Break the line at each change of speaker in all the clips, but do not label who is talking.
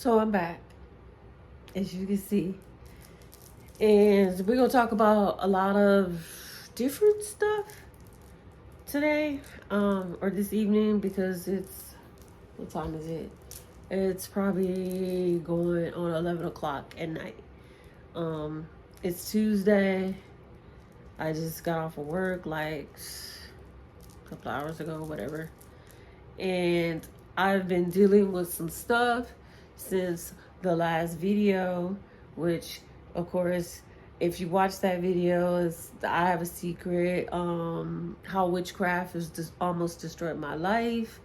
So I'm back, as you can see. And we're going to talk about a lot of different stuff today, or this evening, because what time is it? It's probably going on 11 o'clock at night. It's Tuesday. I just got off of work like a couple hours ago, whatever. And I've been dealing with some stuff since the last video, which, of course, if you watch that video, is I have a secret, how witchcraft has just almost destroyed my life.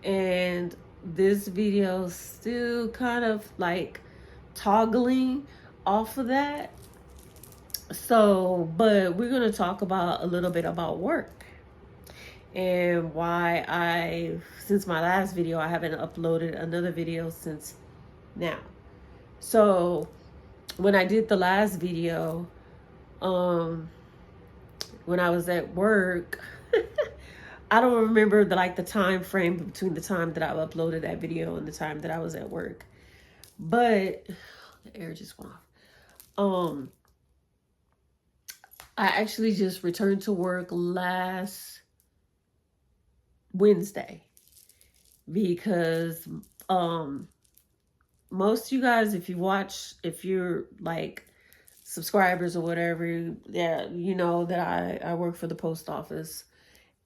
And this video is still kind of like toggling off of that. So, but we're going to talk about a little bit about work and why since my last video, I haven't uploaded another video since now. So when I did the last video, when I was at work, I don't remember the time frame between the time that I uploaded that video and the time that I was at work, but the air just went off. I actually just returned to work last Wednesday because most of you guys, if you're like subscribers or whatever, yeah, you know that I work for the post office,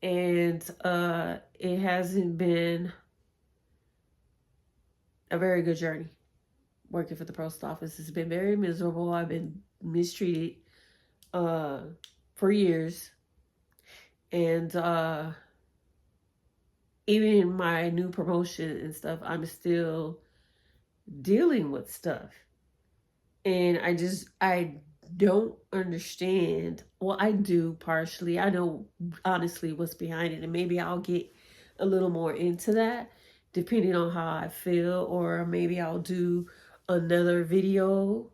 and it hasn't been a very good journey working for the post office. It's been very miserable. I've been mistreated for years, and even in my new promotion and stuff, I'm still dealing with stuff. And I don't understand. Well, I do partially. I know honestly what's behind it, and maybe I'll get a little more into that depending on how I feel, or maybe I'll do another video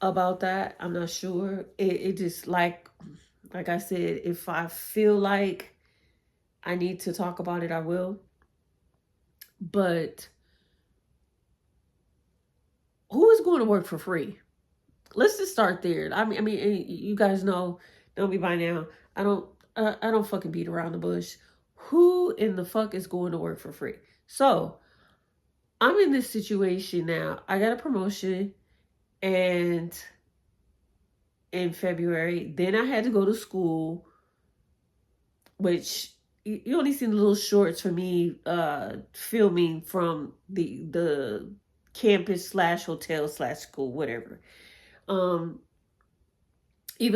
about that. I'm not sure. It just like I said, if I feel like I need to talk about it, I will. But who is going to work for free? Let's just start there. I mean, you guys know me by now. I don't fucking beat around the bush. Who in the fuck is going to work for free? So I'm in this situation now. I got a promotion, and in February, then I had to go to school, which you only seen the little shorts for me filming from the campus / hotel / school, whatever. Even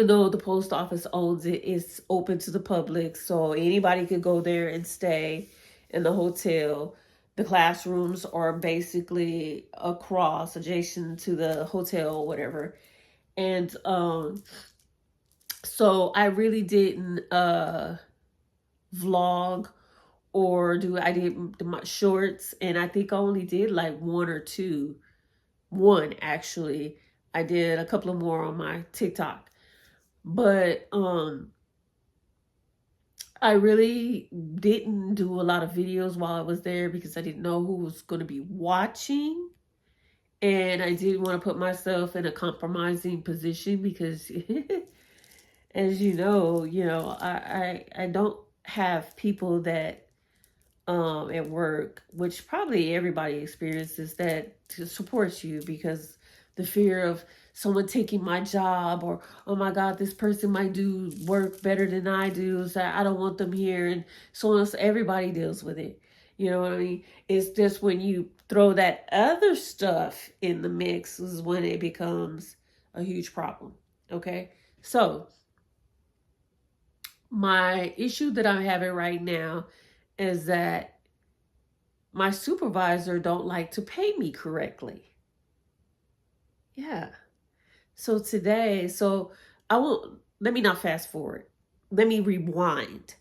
though the post office owns it, it's open to the public, so anybody could go there and stay in the hotel. The classrooms are basically across, adjacent to the hotel or whatever. And so I really didn't vlog or I did my shorts, and I think I only did like one actually. I did a couple of more on my TikTok, but I really didn't do a lot of videos while I was there because I didn't know who was going to be watching, and I didn't want to put myself in a compromising position because as you know, I don't have people that at work, which probably everybody experiences, that to support you, because the fear of someone taking my job, or oh my god, this person might do work better than I do, so I don't want them here, and so on. So everybody deals with it. You know what I mean? It's just when you throw that other stuff in the mix is when it becomes a huge problem. Okay, so my issue that I'm having right now is that my supervisor don't like to pay me correctly. Yeah. So today, let me not fast forward. Let me rewind.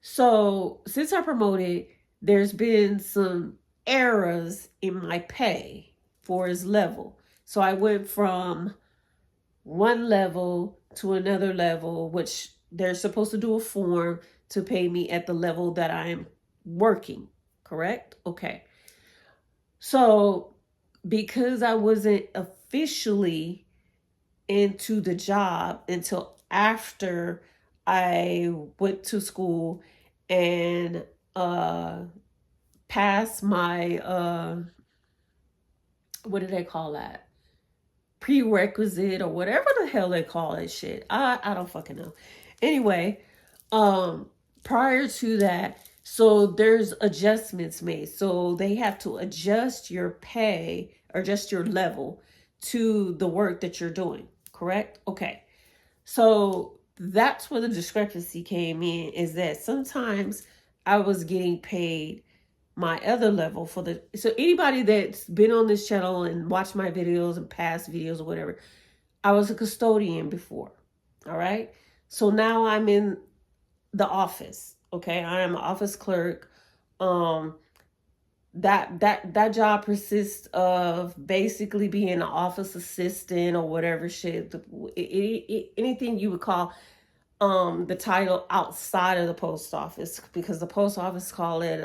So since I promoted, there's been some errors in my pay for his level. So I went from one level to another level, which they're supposed to do a form to pay me at the level that I am working, correct? Okay. So because I wasn't officially into the job until after I went to school and passed my what do they call that? Prerequisite or whatever the hell they call that shit. I don't fucking know. Anyway, um prior to that, so there's adjustments made. So they have to adjust your pay or just your level to the work that you're doing, correct? Okay. So that's where the discrepancy came in, is that sometimes I was getting paid my other level for the, so anybody that's been on this channel and watched my videos and past videos or whatever, I was a custodian before. All right. So now I'm in the office. Okay. I am an office clerk. Um, that job consists of basically being an office assistant or whatever shit, anything you would call the title outside of the post office, because the post office call it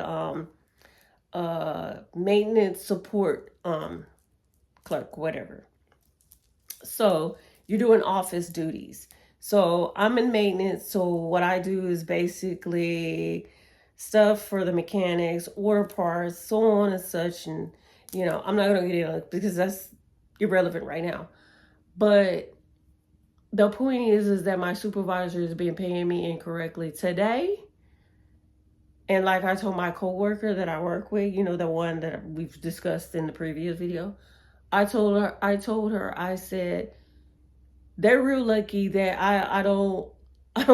maintenance support clerk, whatever. So you're doing office duties. So I'm in maintenance. So what I do is basically stuff for the mechanics, order parts, so on and such. And, you know, I'm not going to get into it because that's irrelevant right now. But the point is that my supervisor has been paying me incorrectly today. And like I told my coworker that I work with, you know, the one that we've discussed in the previous video, I told her, I said, they're real lucky that I don't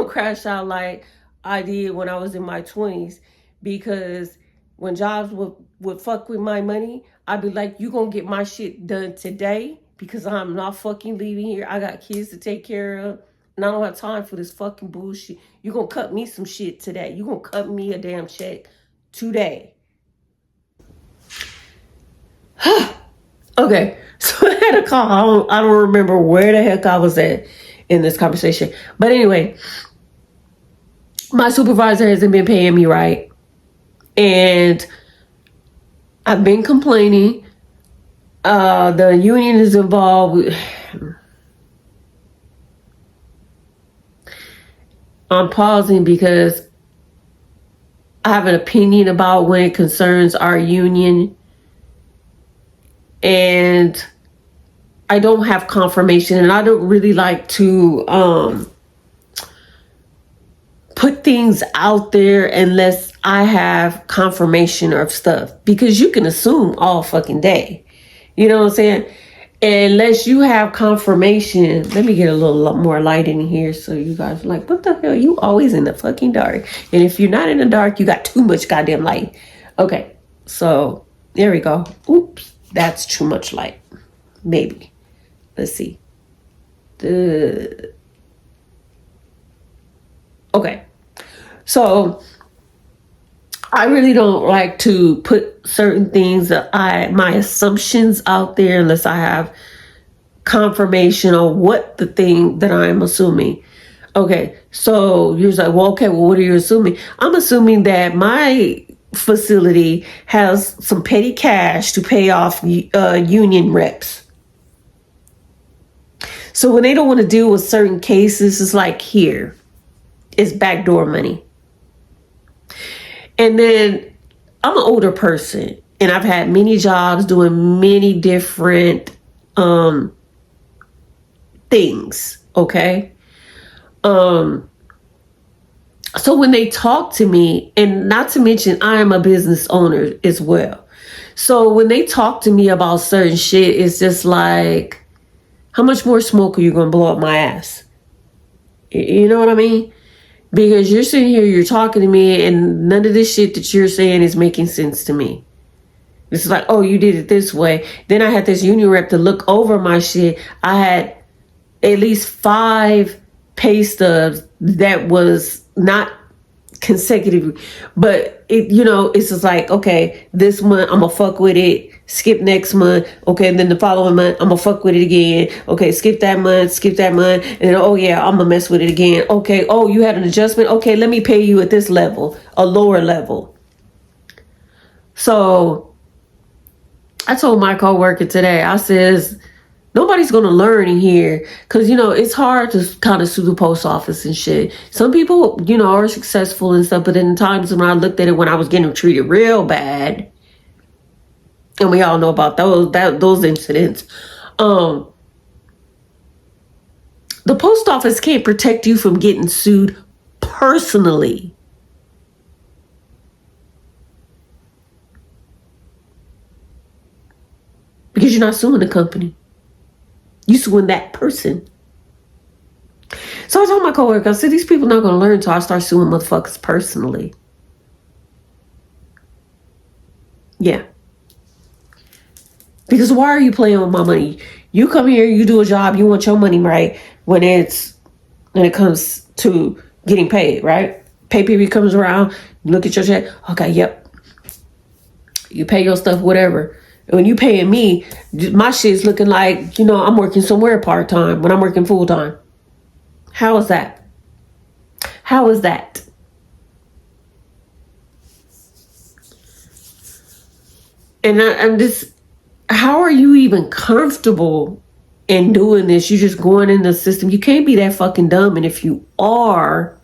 crash out like I did when I was in my 20s, because when jobs would fuck with my money, I'd be like, you gonna get my shit done today because I'm not fucking leaving here. I got kids to take care of and I don't have time for this fucking bullshit. You gonna cut me some shit today. You gonna cut me a damn check today. Okay, so I had a call. I don't remember where the heck I was at in this conversation. But anyway, my supervisor hasn't been paying me right. And I've been complaining. The union is involved. I'm pausing because I have an opinion about when it concerns our union. And I don't have confirmation, and I don't really like to put things out there unless I have confirmation of stuff, because you can assume all fucking day. You know what I'm saying? Unless you have confirmation. Let me get a little more light in here so you guys are like, what the hell? You always in the fucking dark. And if you're not in the dark, you got too much goddamn light. Okay, so there we go. Oops, that's too much light. Maybe. Let's see. Okay. So I really don't like to put certain things that my assumptions out there unless I have confirmation on what the thing that I'm assuming. Okay, so you're like, well, okay, well, what are you assuming? I'm assuming that my facility has some petty cash to pay off union reps. So when they don't want to deal with certain cases, it's like, here, it's backdoor money. And then I'm an older person and I've had many jobs doing many different things. Okay. So when they talk to me, and not to mention I am a business owner as well. So when they talk to me about certain shit, it's just like, how much more smoke are you going to blow up my ass? You know what I mean? Because you're sitting here, you're talking to me, and none of this shit that you're saying is making sense to me. It's like, oh, you did it this way. Then I had this union rep to look over my shit. I had at least 5 pay stubs that was not consecutive, but it, you know, it's just like, okay, this month I'm gonna fuck with it, skip next month, okay, and then the following month I'm gonna fuck with it again, okay, skip that month, and then, oh yeah, I'm gonna mess with it again, okay, oh, you had an adjustment, okay, let me pay you at this level, a lower level. So I told my coworker today, I says, nobody's going to learn in here because, it's hard to kind of sue the post office and shit. Some people, are successful and stuff, but in times when I looked at it when I was getting treated real bad, and we all know about those incidents, the post office can't protect you from getting sued personally. Because you're not suing the company. You suing that person. So I told my coworker, I said, these people not going to learn until I start suing motherfuckers personally. Yeah. Because why are you playing with my money? You come here, you do a job, you want your money, right? When it comes to getting paid, right? Pay period comes around, you look at your check, okay, yep. You pay your stuff, whatever. When you paying me, my shit's looking like, I'm working somewhere part-time when I'm working full-time. How is that? How is that? And I'm just, how are you even comfortable in doing this? You're just going in the system. You can't be that fucking dumb. And if you are,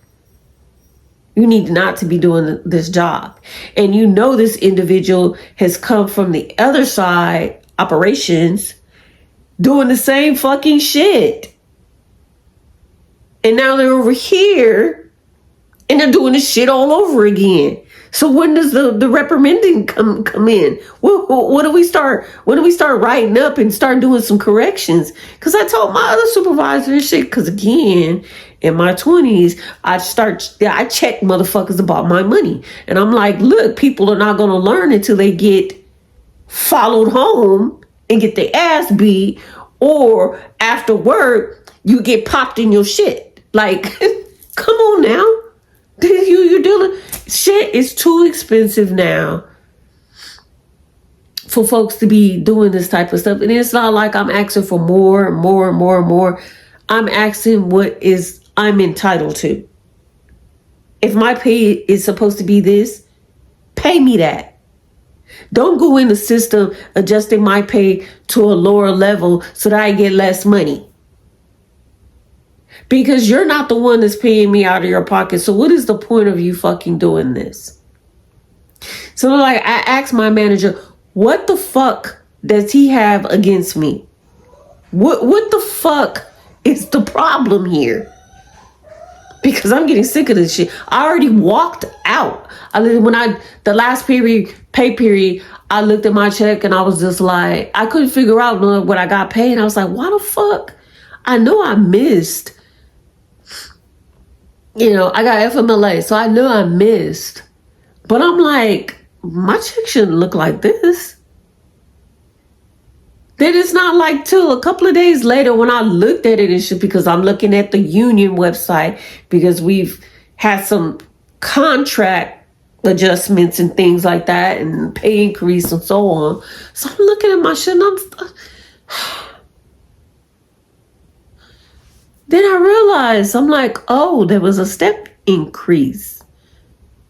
you need not to be doing this job. And this individual has come from the other side, operations, doing the same fucking shit. And now they're over here and they're doing this shit all over again. So when does the reprimanding come in? When do we start writing up and start doing some corrections? Because I told my other supervisor and shit, because again, in my 20s, I check motherfuckers about my money. And I'm like, look, people are not going to learn until they get followed home and get their ass beat, or after work, you get popped in your shit. Like, come on now. You're dealing, shit is too expensive now for folks to be doing this type of stuff. And it's not like I'm asking for more and more and more and more. I'm asking what I'm entitled to. If my pay is supposed to be this, pay me that. Don't go in the system adjusting my pay to a lower level so that I get less money. Because you're not the one that's paying me out of your pocket. So what is the point of you fucking doing this? So like, I asked my manager, what the fuck does he have against me? What the fuck is the problem here? Because I'm getting sick of this shit. I already walked out. The last pay period, I looked at my check and I was just like, I couldn't figure out what I got paid. I was like, why the fuck? I know I missed. I got FMLA, so I know I missed. But I'm like, my check shouldn't look like this. Then it's not like till a couple of days later when I looked at it and shit, because I'm looking at the union website, because we've had some contract adjustments and things like that and pay increase and so on. So I'm looking at my shit and then I realized, I'm like, oh, there was a step increase,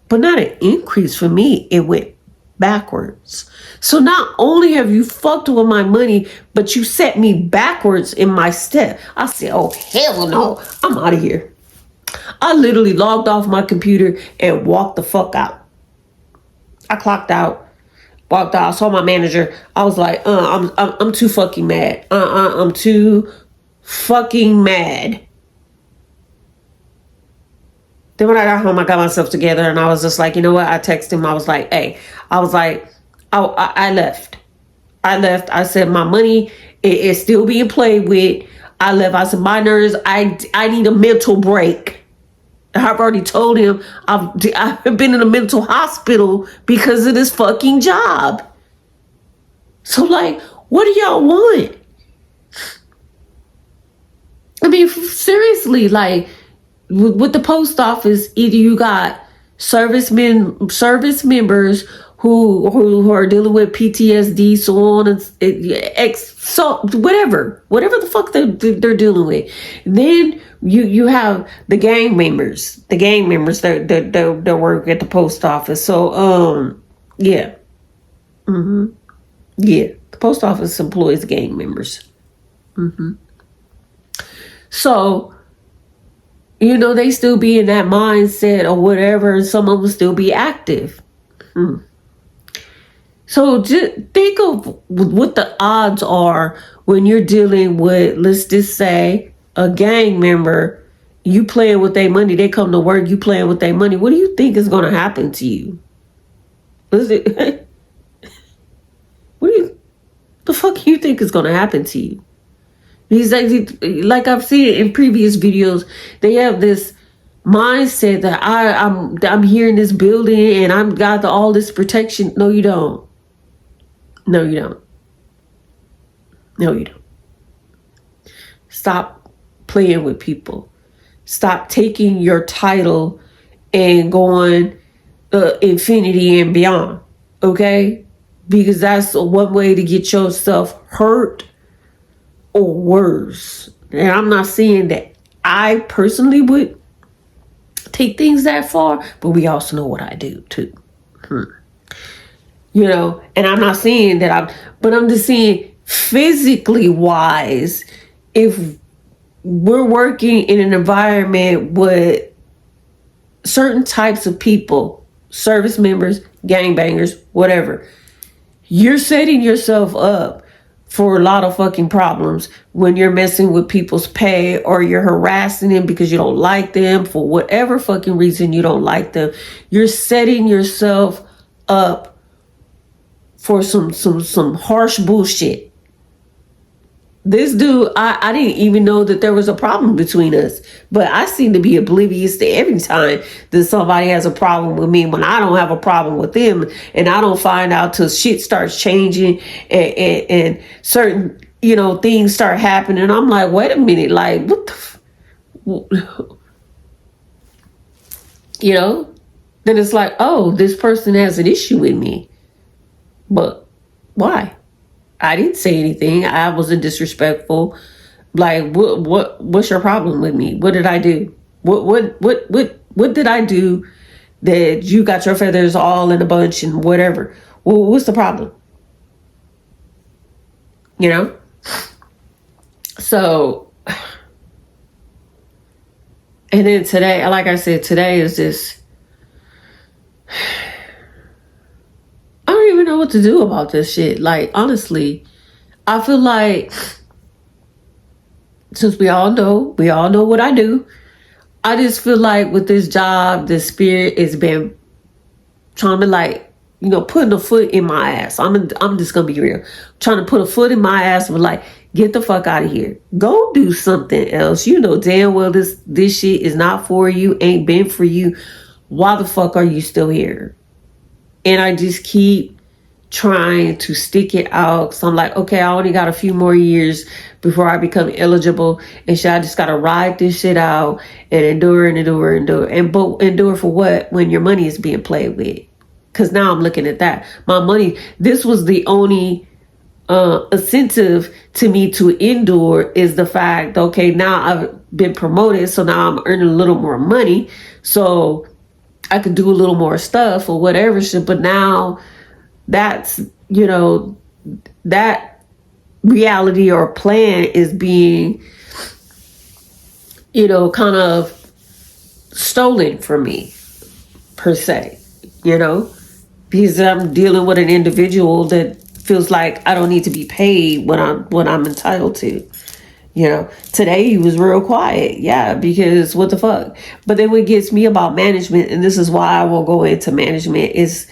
but not an increase for me. It went backwards. So not only have you fucked with my money, but you set me backwards in my step. I said, oh, hell no, I'm out of here. I literally logged off my computer and walked the fuck out. I clocked out, walked out, saw my manager. I was like, I'm too fucking mad. I'm too fucking mad. Then when I got home, I got myself together and I was just like, you know what? I texted him. I was like, hey, I left. I said, my money is still being played with. I left. I said, my nerves, I need a mental break. I've already told him I've been in a mental hospital because of this fucking job. So like, what do y'all want? I mean, seriously, like with the post office, either you got service members who are dealing with PTSD, so on and whatever the fuck they're dealing with. Then you have the gang members that work at the post office. So yeah. Yeah, the post office employs gang members. So, they still be in that mindset or whatever, and some of them still be active. So just think of what the odds are when you're dealing with, let's just say, a gang member. You playing with their money, they come to work, you playing with their money. What do you think is going to happen to you? What do you, the fuck you think is going to happen to you? He's like I've seen in previous videos, they have this mindset that I'm here in this building and I'm got all this protection. No, you don't. No, you don't. No, you don't. Stop playing with people. Stop taking your title and going infinity and beyond. Okay? Because that's one way to get yourself hurt or worse. And I'm not saying that I personally would take things that far, but we also know what I do too. And I'm not saying that but I'm just saying physically wise, if we're working in an environment with certain types of people, service members, gangbangers, whatever, you're setting yourself up for a lot of fucking problems when you're messing with people's pay or you're harassing them because you don't like them for whatever fucking reason you don't like them. You're setting yourself up for some harsh bullshit. This dude, I didn't even know that there was a problem between us, but I seem to be oblivious to every time that somebody has a problem with me when I don't have a problem with them, and I don't find out till shit starts changing and certain, things start happening. I'm like, wait a minute, like, what the then it's like, oh, this person has an issue with me. But why? I didn't say anything. I wasn't disrespectful. Like, what's your problem with me? What did I do? What did I do that you got your feathers all in a bunch and whatever? Well, what's the problem? So, and then today, like I said, today is this. I don't even know what to do about this shit. Like, honestly, I feel like since we all know what I do, I just feel like with this job, the spirit has been trying to putting a foot in my ass. I'm just gonna be real. Trying to put a foot in my ass and like, get the fuck out of here. Go do something else. You know damn well this shit is not for you, ain't been for you. Why the fuck are you still here? And I just keep trying to stick it out. So I'm like, okay, I only got a few more years before I become eligible. And shit, I just got to ride this shit out and endure. But endure for what? When your money is being played with. Because now I'm looking at that. My money, this was the only incentive to me to endure is the fact, okay, now I've been promoted. So now I'm earning a little more money. So I could do a little more stuff or whatever shit, but now that's, that reality or plan is being, kind of stolen from me, per se, because I'm dealing with an individual that feels like I don't need to be paid what I'm entitled to. Today he was real quiet. Yeah, because what the fuck? But then what gets me about management, and this is why I won't go into management, is,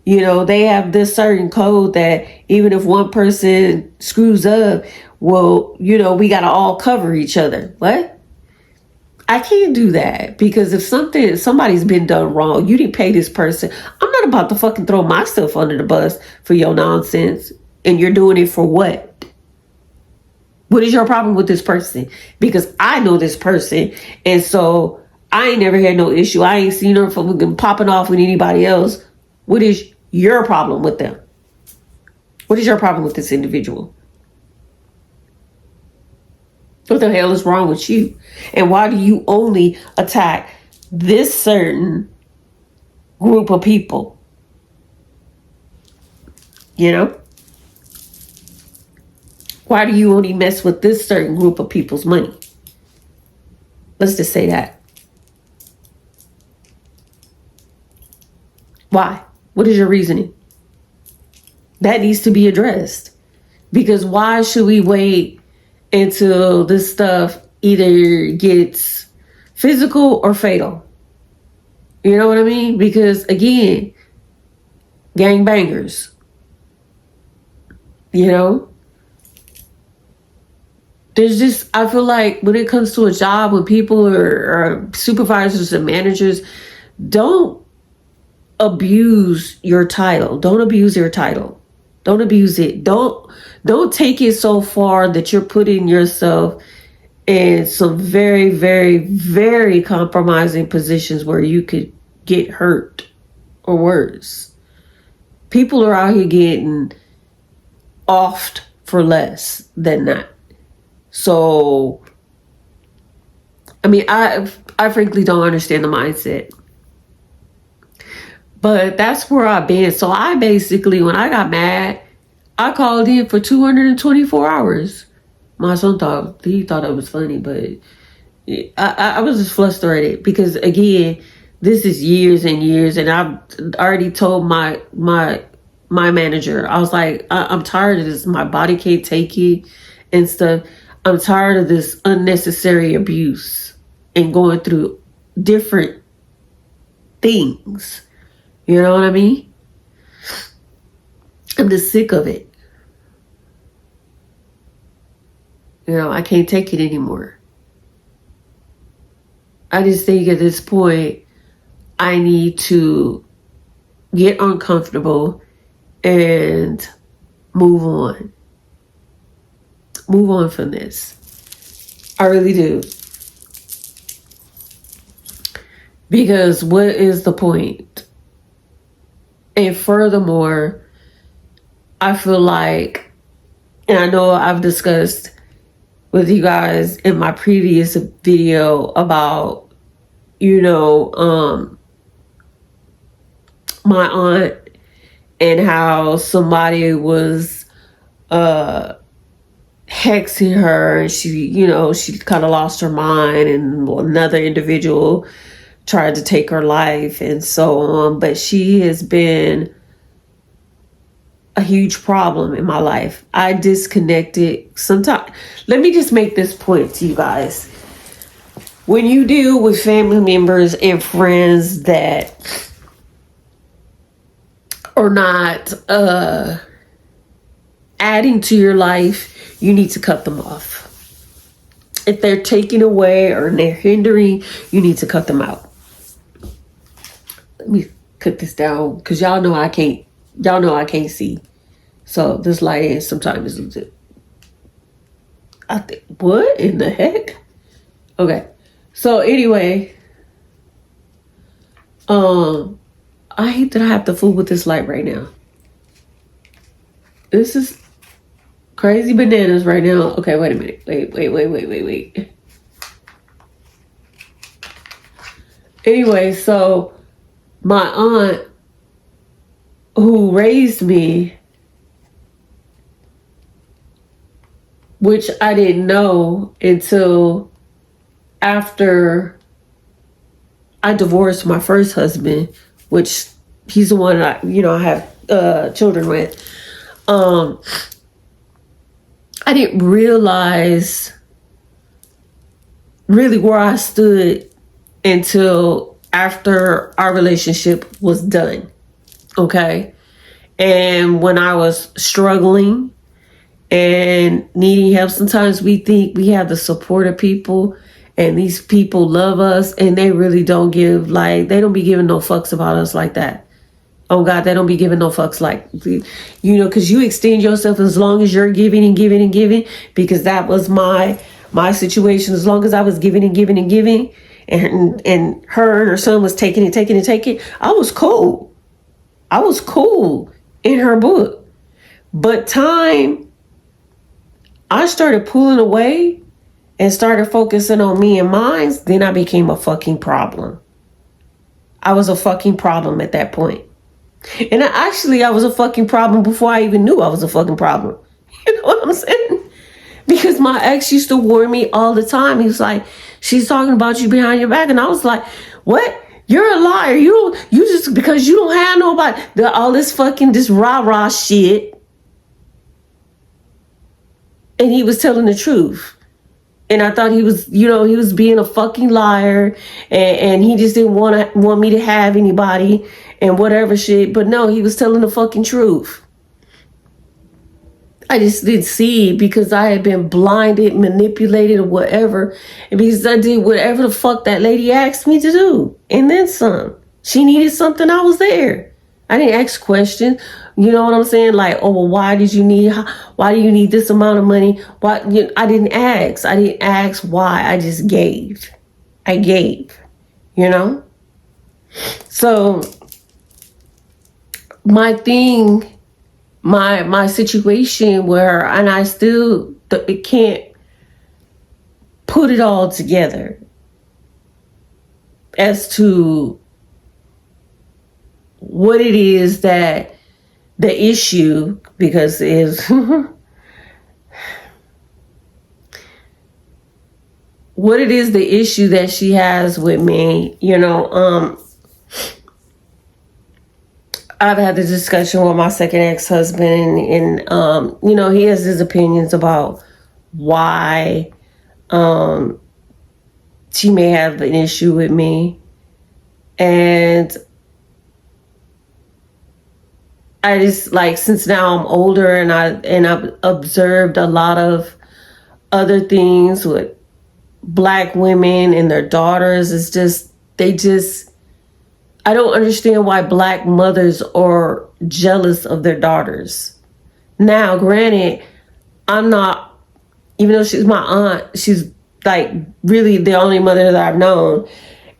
they have this certain code that even if one person screws up, well, we got to all cover each other. What? I can't do that, because if somebody's been done wrong, you didn't pay this person. I'm not about to fucking throw myself under the bus for your nonsense. And you're doing it for what? What is your problem with this person? Because I know this person, and so I ain't never had no issue. I ain't seen her from popping off with anybody else. What is your problem with them? What is your problem with this individual? What the hell is wrong with you? And why do you only attack this certain group of people? Why do you only mess with this certain group of people's money? Let's just say that. Why? What is your reasoning? That needs to be addressed. Because why should we wait until this stuff either gets physical or fatal? You know what I mean? Because again, gangbangers. You know? There's just, I feel like when it comes to a job, when people are supervisors and managers, don't abuse your title. Don't abuse your title. Don't abuse it. Don't take it so far that you're putting yourself in some very, very, very compromising positions where you could get hurt or worse. People are out here getting offed for less than that. So, I mean, I frankly don't understand the mindset. But that's where I've been. So I basically, when I got mad, I called in for 224 hours. My son thought it was funny, but I was just frustrated because, again, this is years and years, and I've already told my manager, I was like, I'm tired of this. My body can't take it and stuff. I'm tired of this unnecessary abuse and going through different things. You know what I mean? I'm just sick of it. You know, I can't take it anymore. I just think at this point, I need to get uncomfortable and move on. Move on from this. I really do. Because what is the point? And furthermore, I feel like, and I know I've discussed with you guys in my previous video about, you know, my aunt and how somebody was hexing her, and she, you know, she kind of lost her mind, and another individual tried to take her life and so on. But she has been a huge problem in my life. I disconnected sometimes. Let me just make this point to you guys. When you deal with family members and friends that are not adding to your life, you need to cut them off. If they're taking away or they're hindering, you need to cut them out. Let me cut this down because y'all know I can't see. So this lighting sometimes is legit. I think, what in the heck? Okay. So anyway, I hate that I have to fool with this light right now. This is crazy bananas right now. Okay, wait a minute. Wait. Anyway, so my aunt who raised me, which I didn't know until after I divorced my first husband, which he's the one I have children with. I didn't realize really where I stood until after our relationship was done. Okay. And when I was struggling and needing help, sometimes we think we have the support of people and these people love us, and they really don't they don't be giving no fucks about us like that. Oh God, they don't be giving no fucks because you extend yourself as long as you're giving and giving and giving, because that was my situation. As long as I was giving and giving and giving, and her and her son was taking it, I was cool. I was cool in her book. But I started pulling away and started focusing on me and mine, then I became a fucking problem. I was a fucking problem at that point. And I was a fucking problem before I even knew I was a fucking problem. You know what I'm saying? Because my ex used to warn me all the time. He was like, she's talking about you behind your back. And I was like, what? You're a liar. You just, because you don't have nobody, all this fucking, this rah-rah shit. And he was telling the truth. And I thought he was, he was being a fucking liar, and he just didn't want me to have anybody and whatever shit. But no, he was telling the fucking truth. I just didn't see it because I had been blinded, manipulated, or whatever. And because I did whatever the fuck that lady asked me to do. And then some. She needed something, I was there. I didn't ask questions. You know what I'm saying? Like, oh, well, why do you need this amount of money? Why? I didn't ask. I didn't ask why. I just gave. I gave, So my thing, my situation where, and I still it can't put it all together as to what it is that the issue, because is what it is, the issue that she has with me. I've had the discussion with my second ex-husband, and he has his opinions about why she may have an issue with me. And I just, like, since now I'm older and I've observed a lot of other things with Black women and their daughters, it's just, I don't understand why Black mothers are jealous of their daughters. Now, granted, I'm not, even though she's my aunt, she's like really the only mother that I've known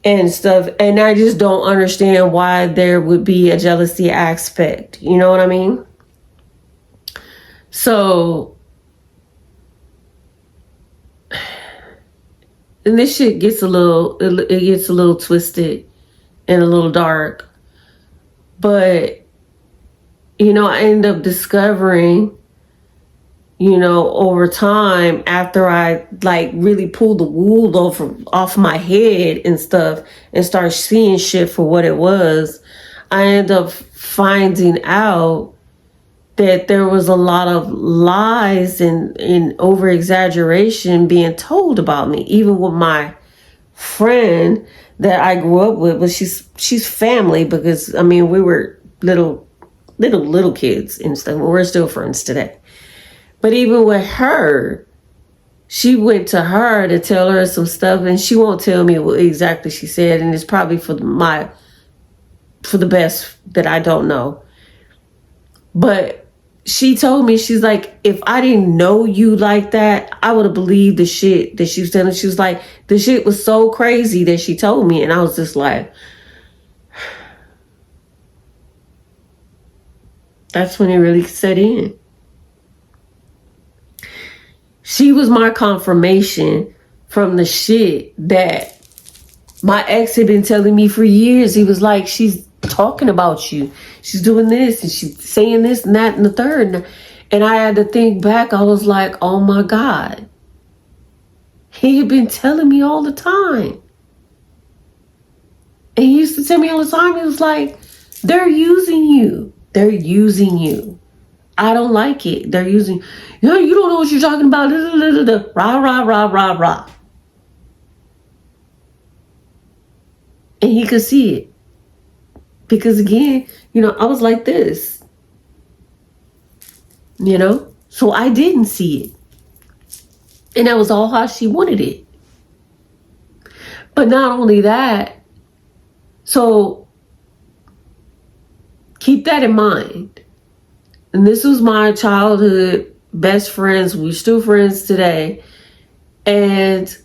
and stuff. And I just don't understand why there would be a jealousy aspect. You know what I mean? So, and this shit gets it gets a little twisted and a little dark. But, I end up discovering, over time, after I like really pulled the wool off my head and stuff and start seeing shit for what it was, I end up finding out that there was a lot of lies and over exaggeration being told about me, even with my friend that I grew up with. But she's family, because we were little kids and stuff. We're still friends today. But even with her, she went to her to tell her some stuff, and she won't tell me what exactly she said, and it's probably for the best that I don't know. But she told me, she's like, if I didn't know you like that, I would have believed the shit that she was telling. She was like, the shit was so crazy that she told me, and I was just like, that's when it really set in. She was my confirmation from the shit that my ex had been telling me for years. He was like, she's talking about you. She's doing this and she's saying this and that and the third. And I had to think back. I was like, oh my God. He had been telling me all the time. And he used to tell me all the time. He was like, they're using you. They're using you. I don't like it. They're using, you don't know what you're talking about. Rah, rah, rah, rah, rah. And he could see it. Because again, I was like this. So I didn't see it. And that was all how she wanted it. But not only that, so keep that in mind. And this was my childhood best friends. We're still friends today. And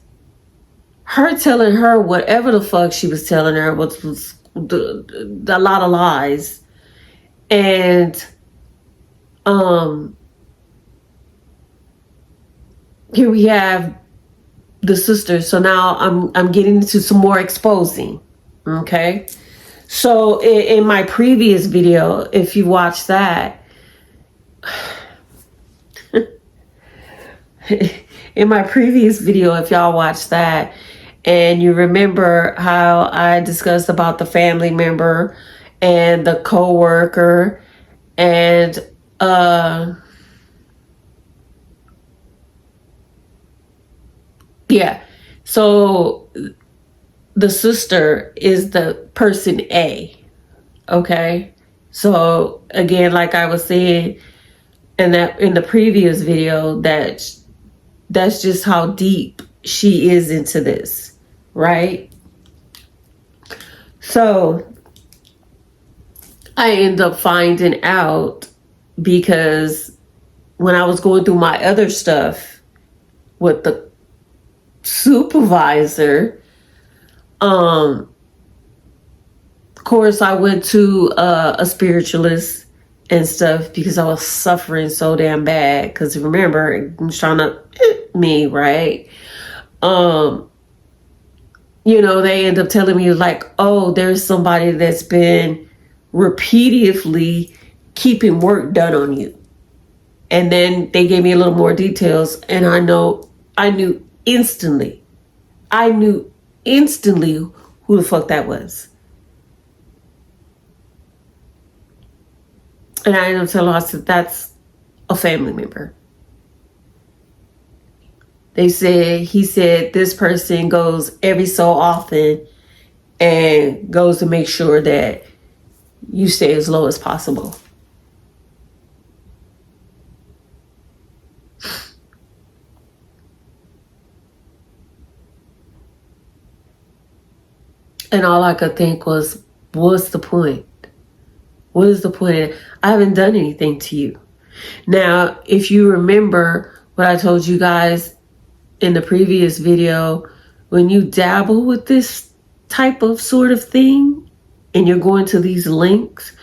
her telling her whatever the fuck she was telling her was a lot of lies. And here we have the sister. So now I'm getting into some more exposing. Okay. So in my previous video, if you watch that, in my previous video, if y'all watched that, and you remember how I discussed about the family member and the co-worker and yeah. So the sister is the person A. Okay. So again, like I was saying in the previous video, that's just how deep she is into this, right? So I end up finding out because when I was going through my other stuff with the supervisor, of course I went to a spiritualist and stuff because I was suffering so damn bad. Because remember, it was trying to hit me, right? They end up telling me like, oh, there's somebody that's been repeatedly keeping work done on you. And then they gave me a little more details, and I knew instantly who the fuck that was. And I ended up telling her, I said, that's a family member. He said this person goes every so often and goes to make sure that you stay as low as possible. And all I could think was, what's the point? What is the point? I haven't done anything to you. Now, if you remember what I told you guys in the previous video, when you dabble with this type of sort of thing and you're going to these links,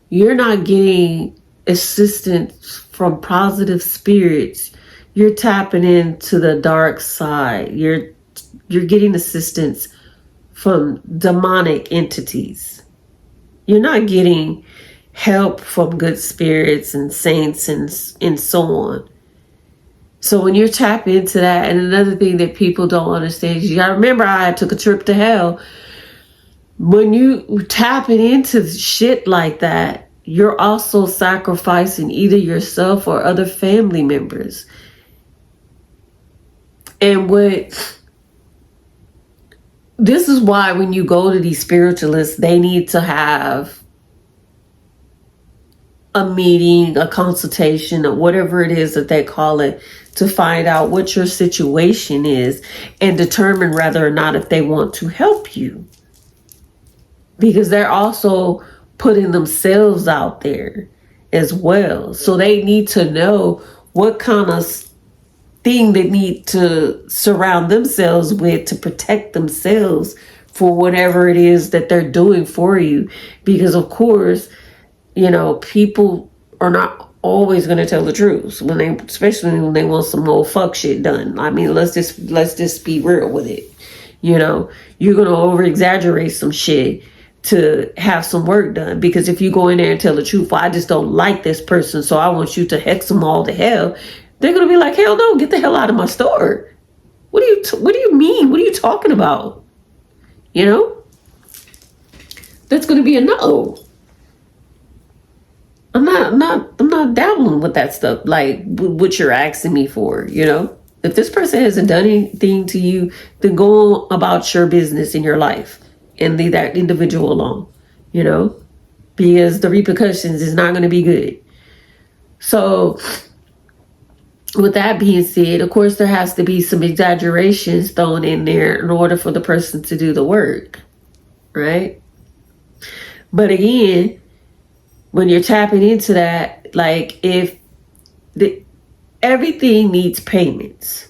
you're not getting assistance from positive spirits. You're tapping into the dark side. You're getting assistance from demonic entities. You're not getting help from good spirits and saints and so on. So when you're tapping into that, and another thing that people don't understand is, you gotta remember, I took a trip to hell. When you tapping into shit like that, you're also sacrificing either yourself or other family members. And this is why when you go to these spiritualists, they need to have a meeting, a consultation, or whatever it is that they call it, to find out what your situation is and determine whether or not if they want to help you. Because they're also putting themselves out there as well. So they need to know what kind of thing they need to surround themselves with to protect themselves for whatever it is that they're doing for you. Because of course, people are not always going to tell the truth especially when they want some old fuck shit done. I mean, let's just be real with it. You're going to over exaggerate some shit to have some work done, because if you go in there and tell the truth, well, I just don't like this person, so I want you to hex them all to hell, they're going to be like, hell no, get the hell out of my store. What do you mean? What are you talking about? That's going to be a no. I'm not dabbling with that stuff, like what you're asking me for. If this person hasn't done anything to you, then go about your business in your life and leave that individual alone, because the repercussions is not going to be good. So with that being said, of course, there has to be some exaggerations thrown in there in order for the person to do the work, right? But again, when you're tapping into that, like, if everything needs payments.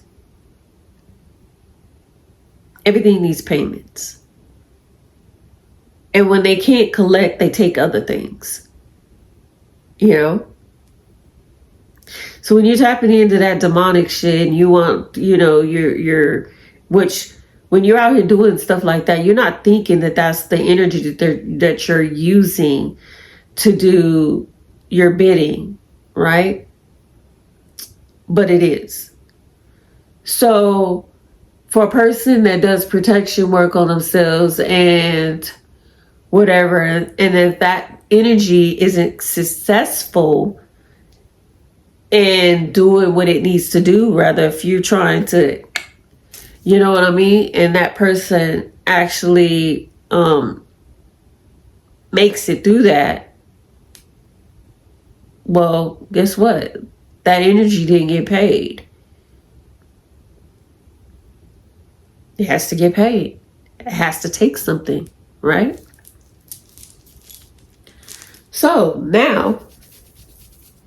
Everything needs payments. And when they can't collect, they take other things. So when you're tapping into that demonic shit and you want, which when you're out here doing stuff like that, you're not thinking that that's the energy that you're using to do your bidding, right? But it is. So for a person that does protection work on themselves and whatever, and if that energy isn't successful in doing what it needs to do, rather if you're trying to, you know what I mean, and that person actually makes it through that, well, guess what? That energy didn't get paid. It has to get paid. It has to take something, right? So now,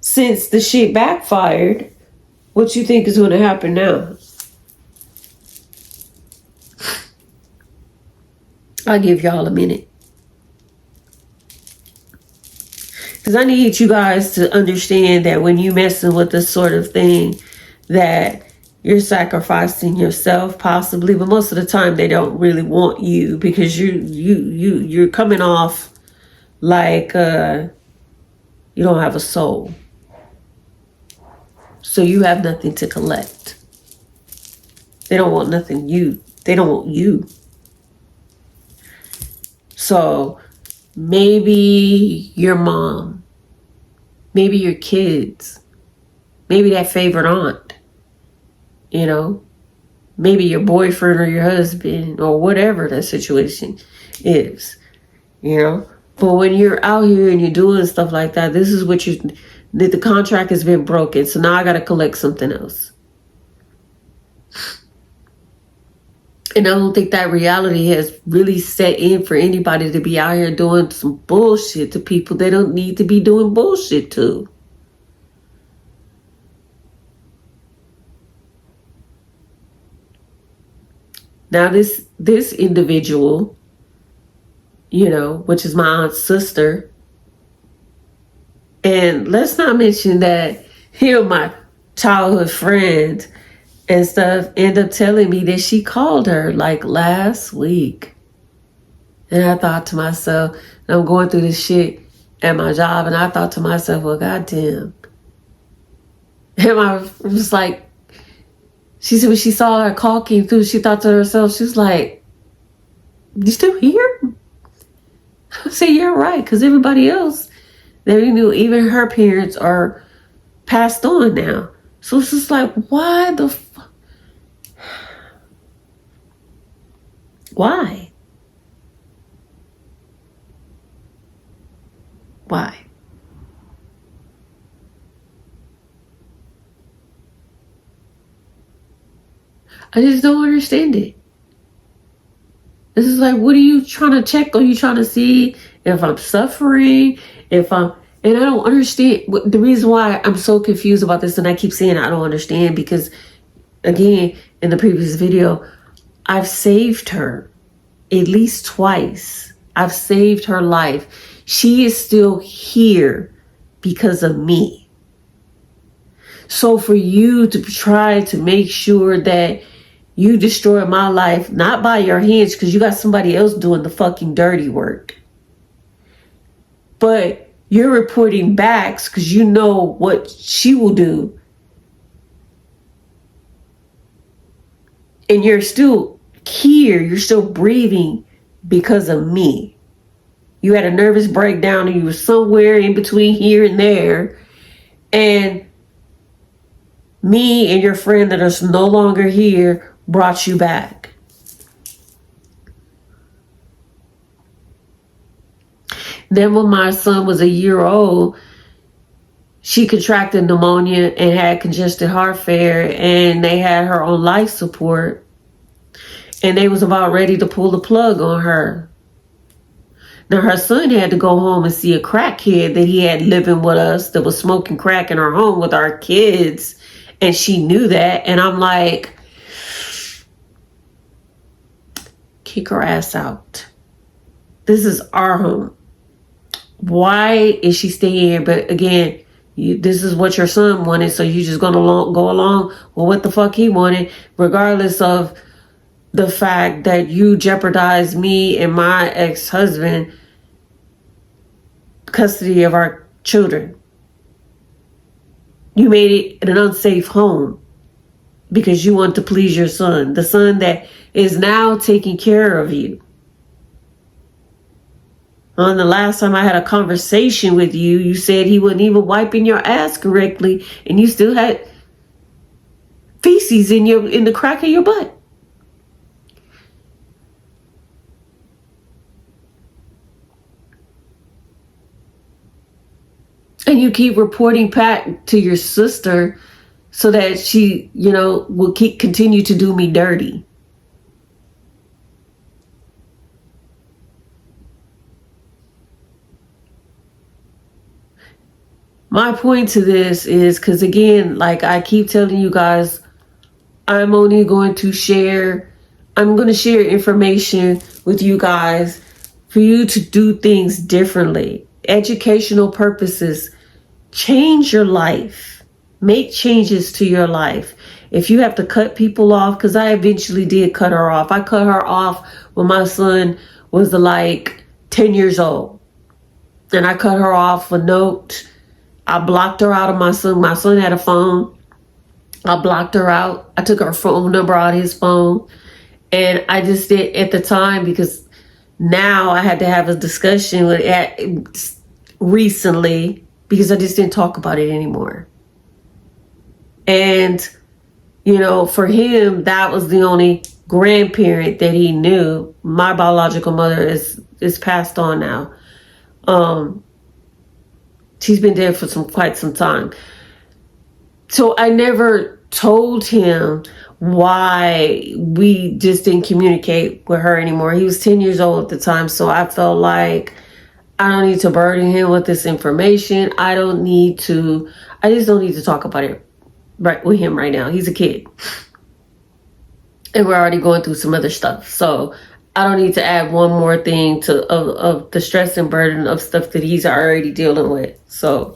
since the shit backfired, what you think is going to happen now? I'll give y'all a minute. Because I need you guys to understand that when you messing with this sort of thing, that you're yourself possibly, but most of the time they don't really want you, because you're coming off like you don't have a soul. So you have nothing to collect. They don't want nothing they don't want you. So maybe your mom, maybe your kids, maybe that favorite aunt, you know, maybe your boyfriend or your husband or whatever that situation is, you know. But when you're out here and you're doing stuff like that, this is what the contract has been broken. So now I got to collect something else. And I don't think that reality has really set in for anybody to be out here doing some bullshit to people they don't need to be doing bullshit to. Now this individual, you know, which is my aunt's sister, and let's not mention that, you know, my childhood friend and stuff end up telling me that she called her like last week. And I thought to myself, I'm going through this shit at my job, and I thought to myself, well, goddamn. And I was like, she said when she saw her call came through, she thought to herself, she was like, you still here? I said, you're right, because everybody else that we knew, even her parents, are passed on now. So it's just like, why the fuck? Why? Why? I just don't understand it. This is like, what are you trying to check? Are you trying to see if I'm suffering? And I don't understand. The reason why I'm so confused about this, and I keep saying I don't understand, because again, in the previous video, I've saved her at least twice. I've saved her life. She is still here because of me. So for you to try to make sure that you destroy my life, not by your hands, because you got somebody else doing the fucking dirty work, but you're reporting back because you know what she will do, and you're still here, you're still breathing because of me. You had a nervous breakdown and you were somewhere in between here and there, and me and your friend that is no longer here brought you back. Then when my son was a year old, she contracted pneumonia and had congestive heart failure, and they had her on life support, and they was about ready to pull the plug on her. Now her son had to go home and see a crackhead that he had living with us that was smoking crack in our home with our kids, and she knew that. And I'm like, kick her ass out. This is our home. Why is she staying here? But again, this is what your son wanted, so you just gonna go along with what the fuck he wanted, regardless of the fact that you jeopardized me and my ex-husband custody of our children. You made it an unsafe home. because you want to please your son, the son that is now taking care of you. On the last time I had a conversation with you, you said he wasn't even wiping your ass correctly, and you still had feces in the crack of your butt. And you keep reporting back to your sister so that she, will continue to do me dirty. My point to this is because, again, like I keep telling you guys, I'm going to share information with you guys for you to do things differently. Educational purposes. Change your life. Make changes to your life. If you have to cut people off, because I eventually did cut her off. I cut her off when my son was like 10 years old. And I cut her off a note. I blocked her out of my son. My son had a phone. I blocked her out. I took her phone number out of his phone. And I just did at the time, because now I had to have a discussion with recently, because I just didn't talk about it anymore. And, for him, that was the only grandparent that he knew. My biological mother is passed on now. She's been dead for quite some time. So I never told him why we just didn't communicate with her anymore. He was 10 years old at the time, so I felt like I don't need to burden him with this information. I just don't need to talk about it right with him right now. He's a kid. And we're already going through some other stuff. So I don't need to add one more thing of the stress and burden of stuff that he's already dealing with. So,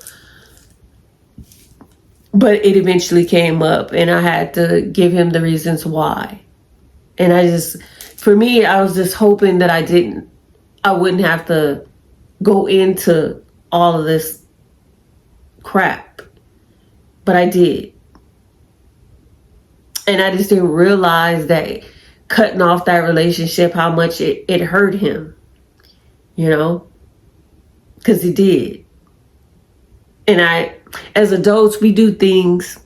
but it eventually came up, and I had to give him the reasons why. And for me, I was just hoping that I wouldn't have to go into all of this crap. But I did. And I just didn't realize that cutting off that relationship, how much it hurt him, because it did. And as adults, we do things,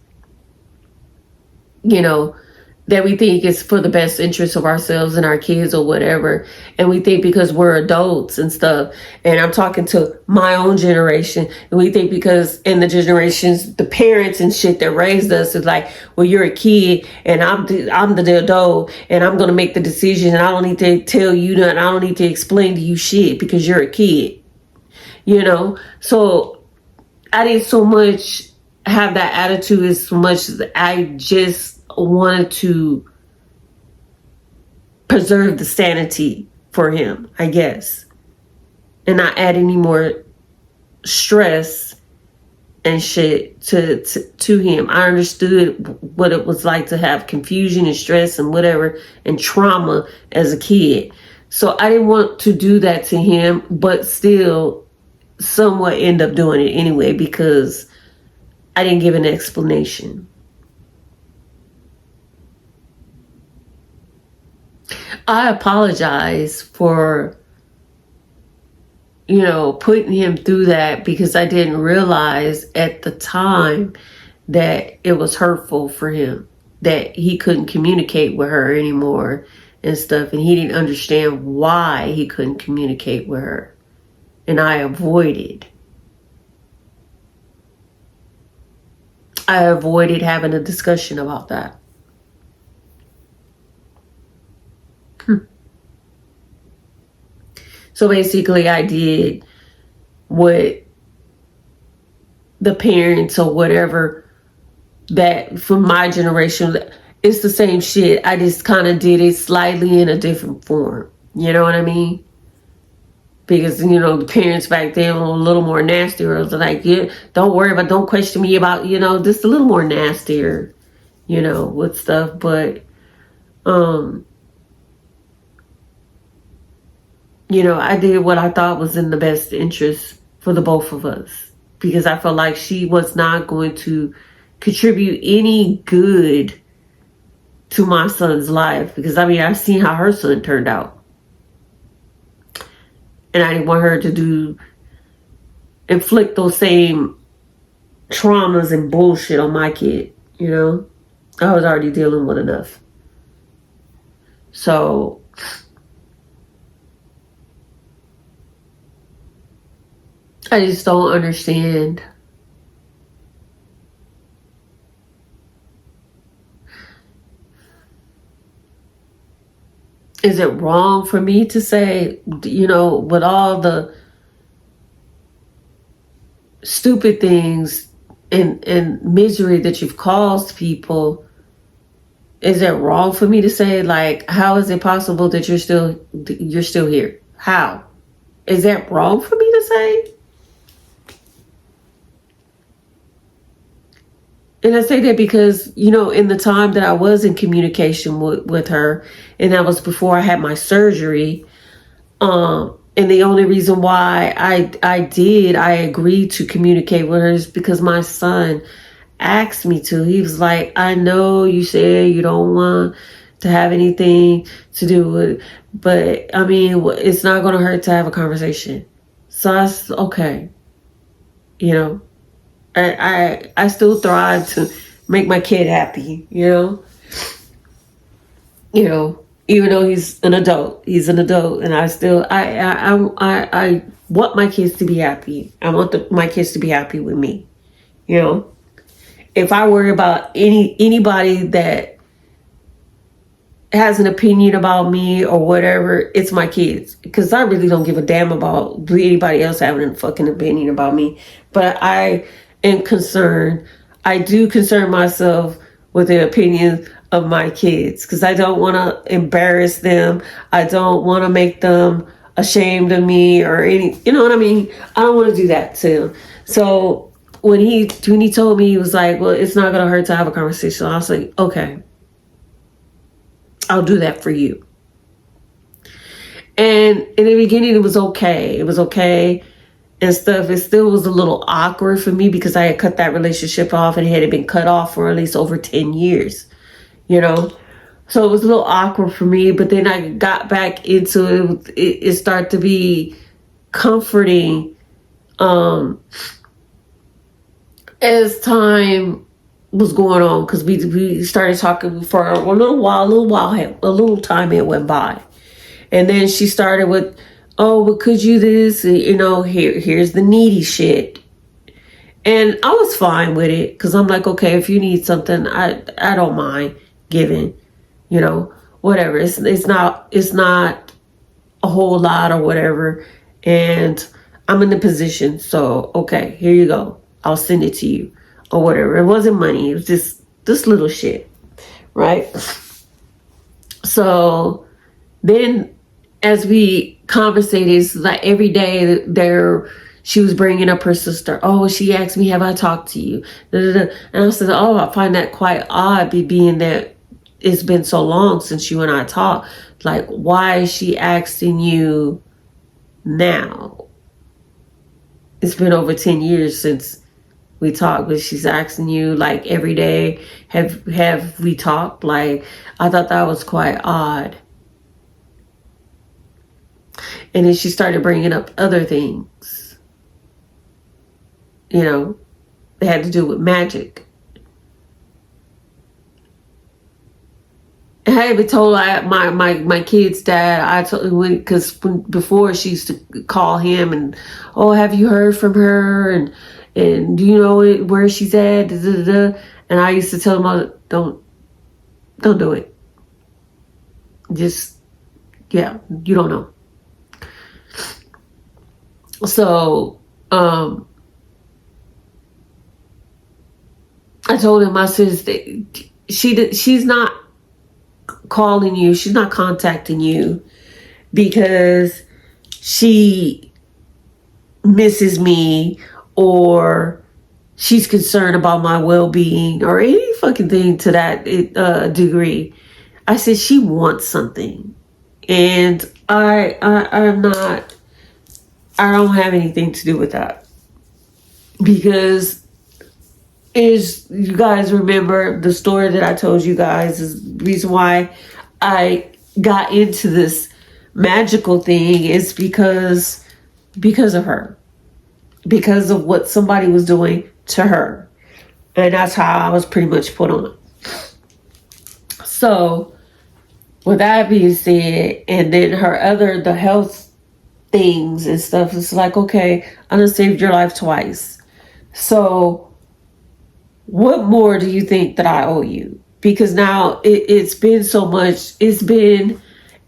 that we think is for the best interest of ourselves and our kids or whatever. And we think because we're adults and stuff, and I'm talking to my own generation, and we think because in the generations, the parents and shit that raised us is like, well, you're a kid and I'm the adult and I'm going to make the decision and I don't need to tell you nothing. I don't need to explain to you shit because you're a kid, So I didn't so much have that attitude as much as I just wanted to preserve the sanity for him, I guess, and not add any more stress and shit to him. I understood what it was like to have confusion and stress and whatever and trauma as a kid. So I didn't want to do that to him, but still somewhat end up doing it anyway because I didn't give an explanation. I apologize for, putting him through that because I didn't realize at the time that it was hurtful for him, that he couldn't communicate with her anymore and stuff. And he didn't understand why he couldn't communicate with her. And I avoided having a discussion about that. So basically I did what the parents or whatever that from my generation, it's the same shit. I just kind of did it slightly in a different form. You know what I mean? Because, the parents back then were a little more nastier. It was like, yeah, don't worry about, don't question me about, just a little more nastier, with stuff. But, I did what I thought was in the best interest for the both of us. Because I felt like she was not going to contribute any good to my son's life, because I mean, I've seen how her son turned out, and I didn't want her to inflict those same traumas and bullshit on my kid. You know, I was already dealing with enough. So I just don't understand. Is it wrong for me to say, you know, with all the stupid things and misery that you've caused people, is it wrong for me to say, like, how is it possible that you're still here? How? Is that wrong for me to say? And I say that because, you know, in the time that I was in communication with her, and that was before I had my surgery, and the only reason why I agreed to communicate with her is because my son asked me to. He was like, I know you said you don't want to have anything to do with, but I mean, it's not going to hurt to have a conversation. So I said, okay, you know. I still thrive to make my kid happy, you know. Even though he's an adult, and I want my kids to be happy. I want my kids to be happy with me, you know. If I worry about anybody that has an opinion about me or whatever, it's my kids, because I really don't give a damn about anybody else having a fucking opinion about me. But I am concerned. I do concern myself with the opinion of my kids, because I don't want to embarrass them. I don't want to make them ashamed of me or any, you know what I mean? I don't want to do that to them. So when he told me, he was like, well, it's not going to hurt to have a conversation. I was like, okay, I'll do that for you. And in the beginning, it was okay. It was okay and stuff. It still was a little awkward for me because I had cut that relationship off, and it had been cut off for at least over 10 years, you know? So it was a little awkward for me, but then I got back into it. It started to be comforting as time was going on, because we started talking for a little time had went by, and then she started with, oh, but could you this, you know, here's the needy shit, and I was fine with it, because I'm like, okay, if you need something, I don't mind giving, you know, whatever. It's not a whole lot or whatever, and I'm in the position, so okay, here you go, I'll send it to you. Or whatever. It wasn't money. It was just this little shit. Right? So then as we conversated, it's like every day she was bringing up her sister. Oh, she asked me, have I talked to you? And I said, oh, I find that quite odd, being that it's been so long since you and I talked. Like, why is she asking you now? It's been over 10 years since we talked, but she's asking you like every day, have we talked? Like, I thought that was quite odd. And then she started bringing up other things, you know, that had to do with magic. And I had been told my kid's dad, I told, because before she used to call him and, oh, have you heard from her? And do you know where she's at? Da, da, da, da. And I used to tell him, don't do it. Just, yeah, you don't know. So, I told him, I said, she's not calling you. She's not contacting you because she misses me, or she's concerned about my well-being, or any fucking thing to that degree. I said, she wants something, and I don't have anything to do with that, because is, you guys remember the story that I told you guys is the reason why I got into this magical thing is because of her. Because of what somebody was doing to her. And that's how I was pretty much put on. So, with that being said, and then the health things and stuff, it's like, okay, I done saved your life twice. So, what more do you think that I owe you? Because now it's been so much. It's been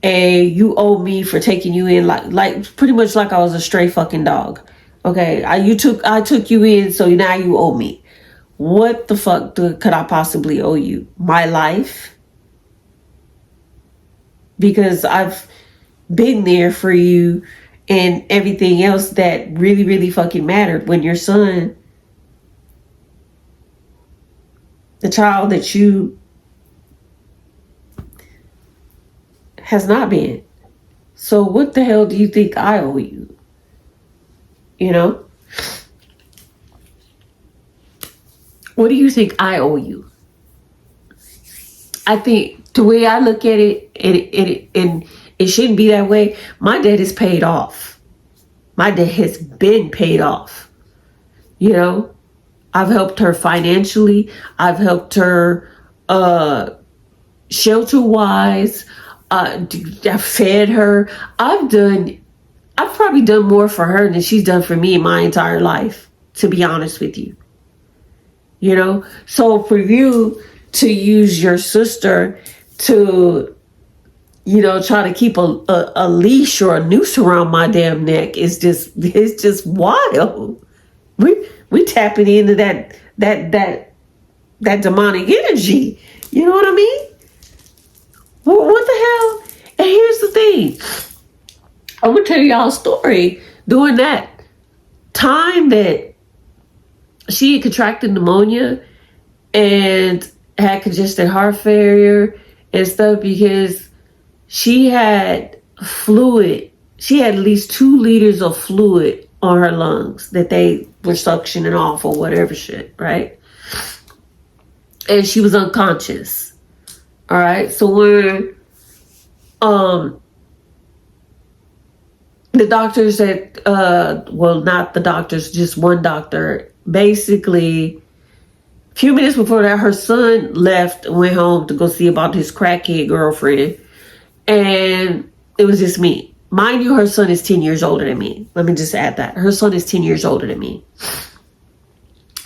you owe me for taking you in like pretty much like I was a stray fucking dog. Okay, I took you in, so now you owe me. What the fuck could I possibly owe you? My life? Because I've been there for you and everything else that really, really fucking mattered when your son, the child that you has not been. So what the hell do you think I owe you? You know? What do you think I owe you? I think the way I look at it, and it shouldn't be that way. My debt is paid off. My debt has been paid off. You know? I've helped her financially. I've helped her shelter-wise. I've fed her. I've probably done more for her than she's done for me in my entire life, to be honest with you. You know? So for you to use your sister to, you know, try to keep a leash or a noose around my damn neck it's just wild. We tapping into that demonic energy. You know what I mean? What the hell? And here's the thing. I'm gonna tell y'all a story. During that time that she had contracted pneumonia and had congested heart failure and stuff, because she had fluid. She had at least 2 liters of fluid on her lungs that they were suctioning off or whatever shit, right? And she was unconscious. All right. So when the doctors that well, not the doctors, just one doctor, basically a few minutes before that, her son left and went home to go see about his crackhead girlfriend, and it was just me. Mind you, her son is 10 years older than me. Let me just add that. Her son is 10 years older than me.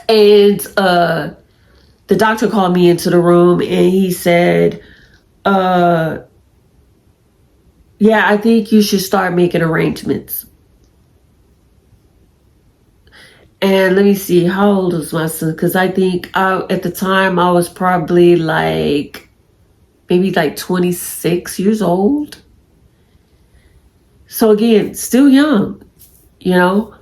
And the doctor called me into the room and he said, yeah, I think you should start making arrangements. And let me see, how old was my son? Because I think at the time I was probably maybe 26 years old. So again, still young, you know.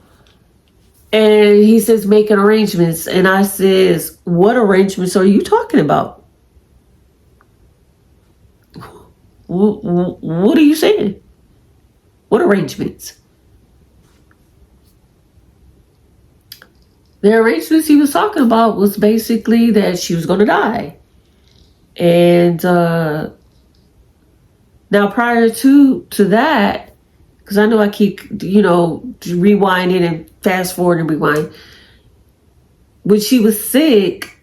And he says, making arrangements. And I says, what arrangements are you talking about? What are you saying? What arrangements? The arrangements he was talking about was basically that she was going to die. And now prior to that, because I know I keep, rewinding and fast forward and rewind. When she was sick,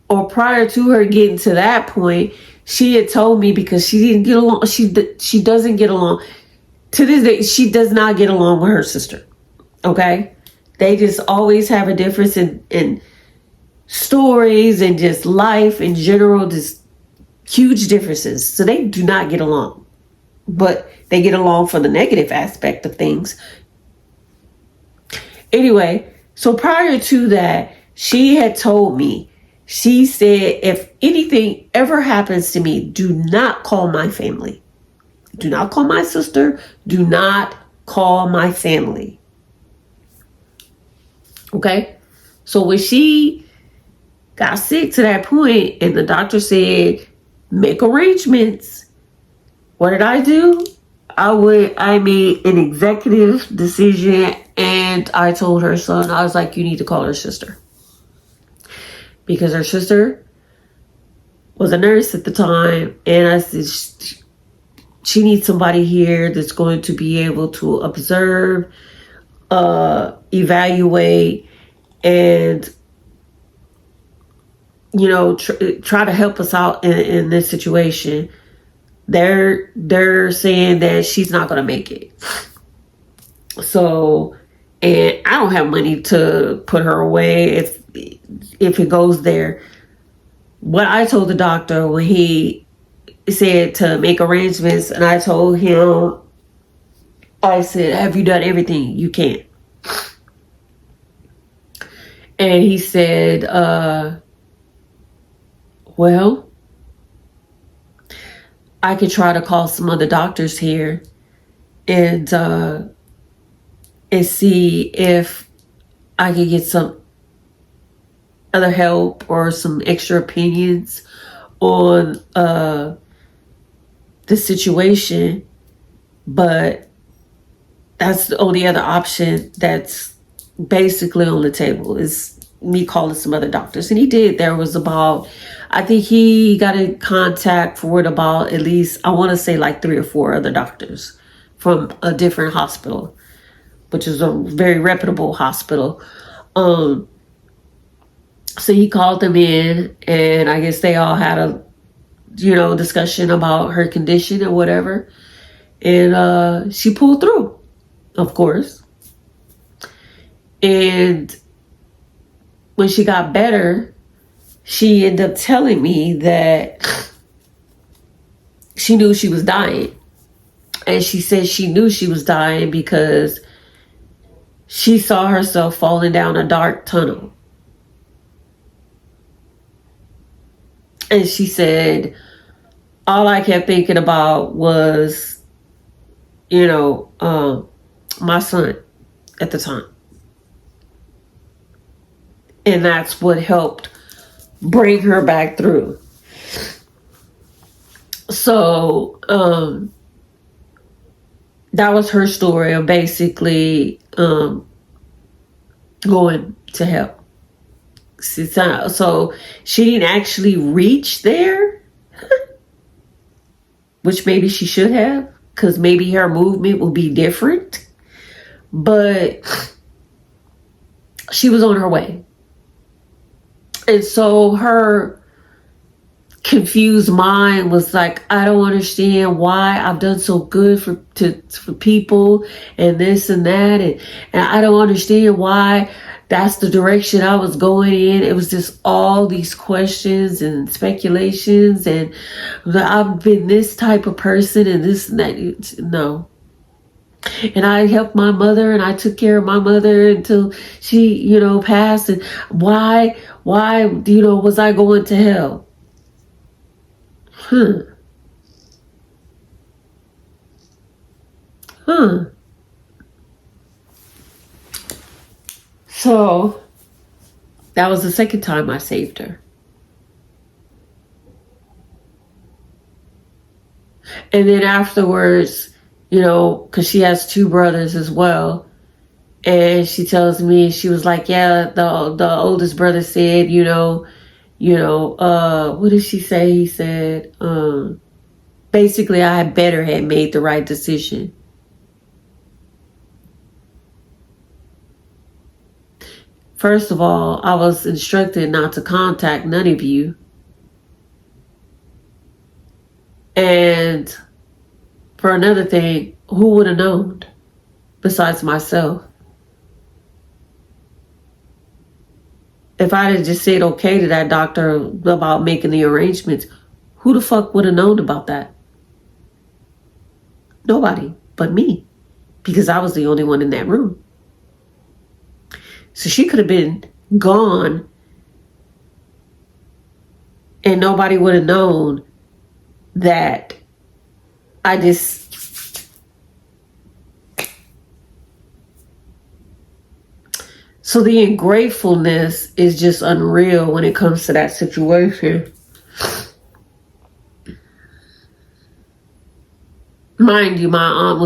or prior to her getting to that point, she had told me, because she didn't get along. She doesn't get along. To this day, she does not get along with her sister. Okay? They just always have a difference in stories and just life in general, just huge differences. So they do not get along. But they get along for the negative aspect of things. Anyway, so prior to that, she had told me, she said, if anything ever happens to me, do not call my family. Do not call my sister. Do not call my family. Okay? So when she got sick to that point and the doctor said, make arrangements, what did I do? I made an executive decision and I told her son, I was like, you need to call her sister. because her sister was a nurse at the time. And I said, she needs somebody here that's going to be able to observe, evaluate, and try to help us out in this situation. They're saying that she's not going to make it. So, and I don't have money to put her away if it goes there. What I told the doctor when he said to make arrangements, and I told him, I said, have you done everything you can? And he said, well, I could try to call some other doctors here and see if I could get some other help or some extra opinions on the situation. But that's the only other option that's basically on the table, is me calling some other doctors. And he did. There was about, I think he got in contact with about at least, I want to say like 3 or 4 other doctors from a different hospital, which is a very reputable hospital. So he called them in, and I guess they all had a, discussion about her condition or whatever. And she pulled through, of course. And when she got better, she ended up telling me that she knew she was dying. And she said she knew she was dying because she saw herself falling down a dark tunnel. And she said, all I kept thinking about was, my son at the time. And that's what helped bring her back through. So, that was her story of basically going to hell. So she didn't actually reach there, which maybe she should have, because maybe her movement will be different. But she was on her way. And so her confused mind was like, I don't understand why I've done so good for people and this and that. And I don't understand why that's the direction I was going in. It was just all these questions and speculations, and I've been this type of person and this and that. No. And I helped my mother, and I took care of my mother until she, passed. And why, was I going to hell? So that was the second time I saved her. And then afterwards, because she has 2 brothers as well. And she tells me, she was like, yeah, the oldest brother said, what did she say? He said, basically, I better had made the right decision. First of all, I was instructed not to contact none of you. And for another thing, who would have known besides myself? If I had just said okay to that doctor about making the arrangements, who the fuck would have known about that? Nobody but me, because I was the only one in that room. So she could have been gone and nobody would have known that I just... So the ungratefulness is just unreal when it comes to that situation. Mind you, my aunt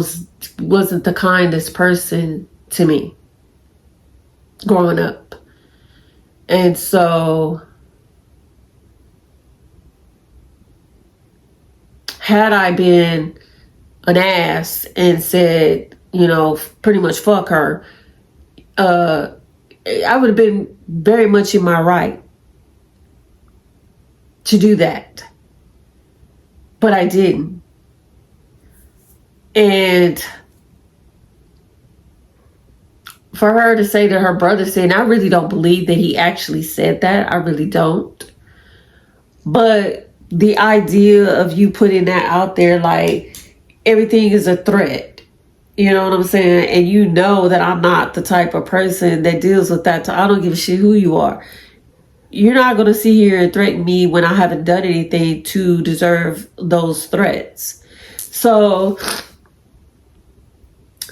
wasn't the kindest person to me growing up. And so had I been an ass and said, you know, pretty much fuck her, I would have been very much in my right to do that. But I didn't. And for her to say that her brother said, and I really don't believe that he actually said that. I really don't. But the idea of you putting that out there, like everything is a threat. You know what I'm saying? And you know that I'm not the type of person that deals with that. I don't give a shit who you are. You're not going to sit here and threaten me when I haven't done anything to deserve those threats. So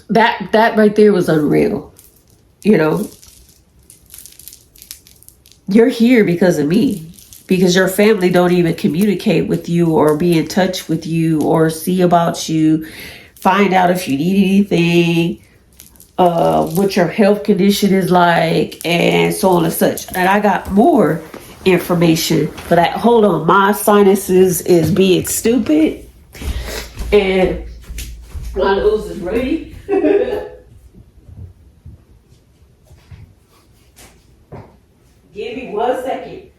that right there was unreal. You know, you're here because of me, because your family don't even communicate with you or be in touch with you or see about you, find out if you need anything, what your health condition is like, and so on and such. And I got more information for that. Hold on, my sinuses is being stupid and my nose is ready. Give me 1 second.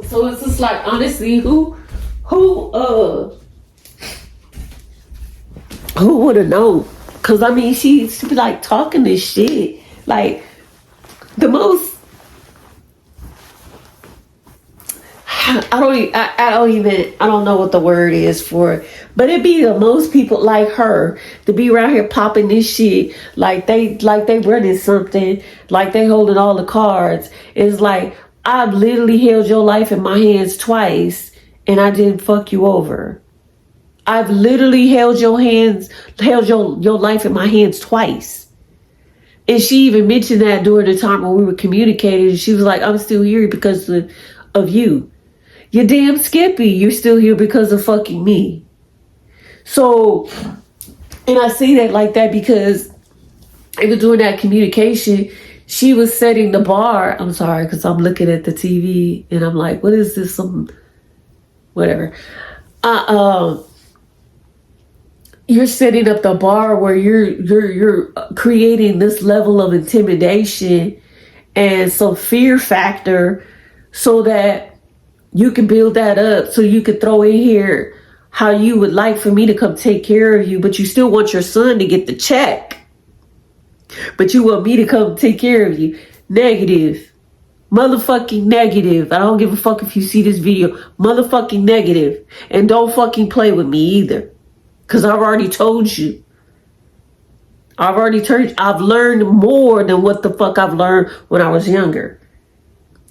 So it's just like, honestly, who would have known? Cause I mean, she be like talking this shit, like the most. I don't know what the word is for it, but it be the most people like her to be around here popping this shit like they running something, like they holding all the cards. It's like, I've literally held your life in my hands twice and I didn't fuck you over. I've literally held your life in my hands twice. And she even mentioned that during the time when we were communicating. She was like, I'm still here because of you. You're damn Skippy. You're still here because of fucking me. So, and I say that like that because even during that communication, she was setting the bar. I'm sorry, because I'm looking at the TV and I'm like, what is this? Whatever. You're setting up the bar where you're creating this level of intimidation and some fear factor so that you can build that up, so you could throw in here how you would like for me to come take care of you, but you still want your son to get the check. But you want me to come take care of you. Negative. Motherfucking negative. I don't give a fuck if you see this video. Motherfucking negative. And don't fucking play with me either. Because I've already told you. I've learned more than what the fuck I've learned when I was younger.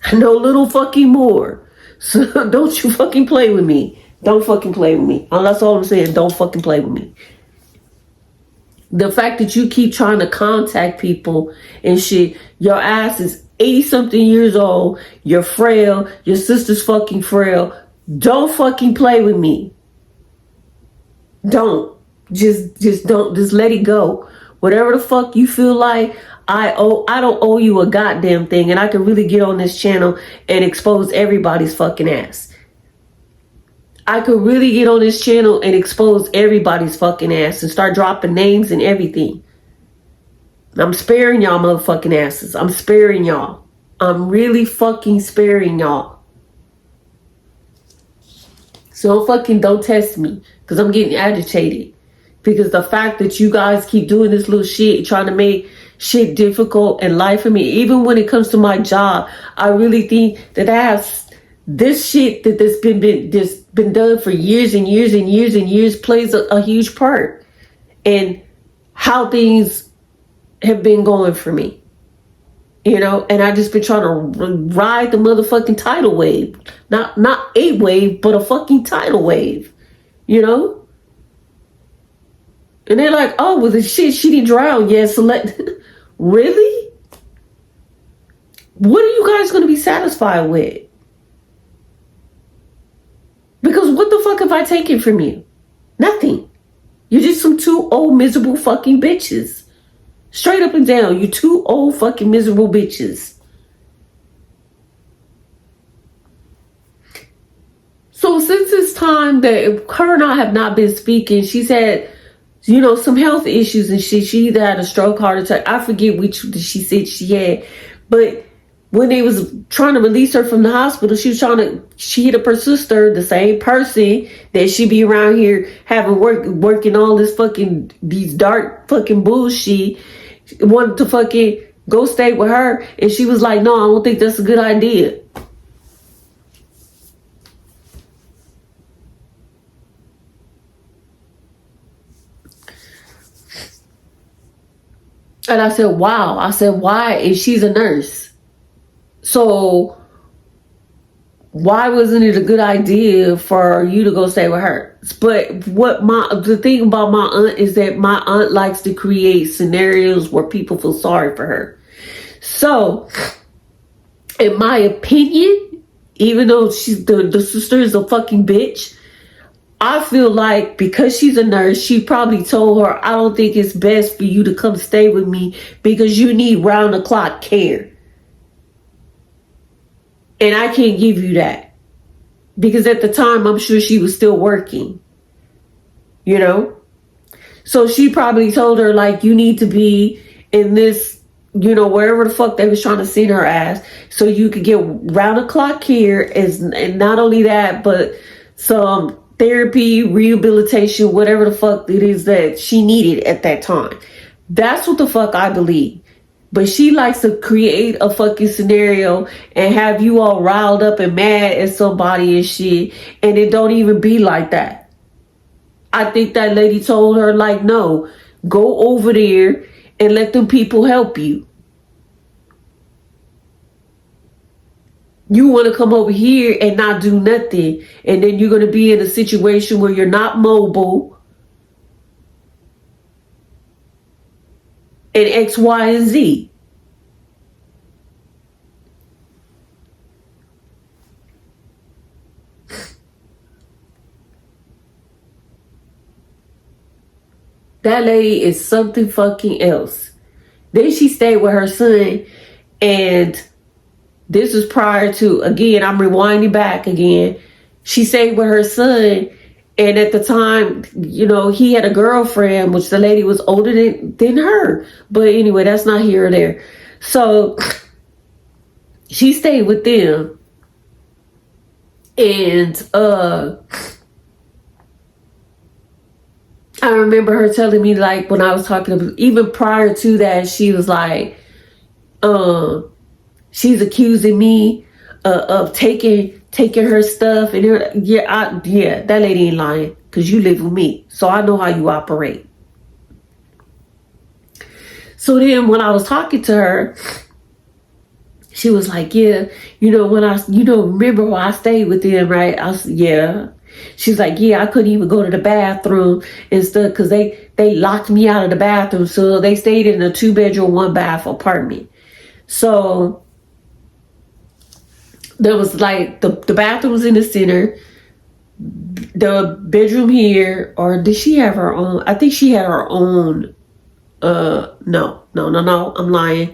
I know a little fucking more. So don't you fucking play with me. Don't fucking play with me. That's all I'm saying. Don't fucking play with me. The fact that you keep trying to contact people and shit, your ass is 80 something years old. You're frail. Your sister's fucking frail. Don't fucking play with me. Don't. Just don't. Just let it go. Whatever the fuck you feel like, I don't owe you a goddamn thing, and I can really get on this channel and expose everybody's fucking ass. I could really get on this channel and expose everybody's fucking ass and start dropping names and everything. I'm sparing y'all motherfucking asses. I'm sparing y'all. I'm really fucking sparing y'all. So don't test me, because I'm getting agitated. Because the fact that you guys keep doing this little shit, trying to make shit difficult in life for me, even when it comes to my job, I really think that I have this shit that's been done for years and years and years and years plays a huge part in how things have been going for me. You know, and I just been trying to ride the motherfucking tidal wave. Not a wave, but a fucking tidal wave. You know? And they're like, oh, well, the shit, she didn't drown. Yeah, so really? What are you guys going to be satisfied with? Because what the fuck have I taken from you? Nothing. You're just some two old miserable fucking bitches. Straight up and down, you two old fucking miserable bitches. time that her and I have not been speaking, she's had, some health issues and shit. She either had a stroke, heart attack. I forget which she said she had. But when they was trying to release her from the hospital, she hit up her sister, the same person that she be around here having working all this fucking, these dark fucking bullshit, wanted to fucking go stay with her. And she was like, no, I don't think that's a good idea. And I said, wow. I said, why? And she's a nurse. So why wasn't it a good idea for you to go stay with her? But the thing about my aunt is that my aunt likes to create scenarios where people feel sorry for her. So, in my opinion, even though she's the sister is a fucking bitch, I feel like because she's a nurse, she probably told her, I don't think it's best for you to come stay with me because you need round the clock care. And I can't give you that. Because at the time, I'm sure she was still working. So she probably told her, like, you need to be in this, wherever the fuck they was trying to send her ass, so you could get round the clock care. And not only that, but some therapy, rehabilitation, whatever the fuck it is that she needed at that time. That's what the fuck I believe. But she likes to create a fucking scenario and have you all riled up and mad at somebody and shit. And it don't even be like that. I think that lady told her, like, no, go over there and let them people help you. You want to come over here and not do nothing. And then you're going to be in a situation where you're not mobile. And X, Y, and Z. That lady is something fucking else. Then she stayed with her son. And this was prior to, again, I'm rewinding back again. She stayed with her son. And at the time, he had a girlfriend, which the lady was older than her. But anyway, that's not here or there. So she stayed with them. And I remember her telling me, like, when I was talking to her, even prior to that, she was like, she's accusing me of taking her stuff. And that lady ain't lying, because you live with me, so I know how you operate. So then when I was talking to her, she was like, yeah, remember where I stayed with them, right? I was, yeah. She's like, yeah, I couldn't even go to the bathroom and stuff because they locked me out of the bathroom. So they stayed in a 2-bedroom, 1-bath apartment. So there was like the bathroom was in the center, the bedroom here, or did she have her own? I think she had her own. No, I'm lying.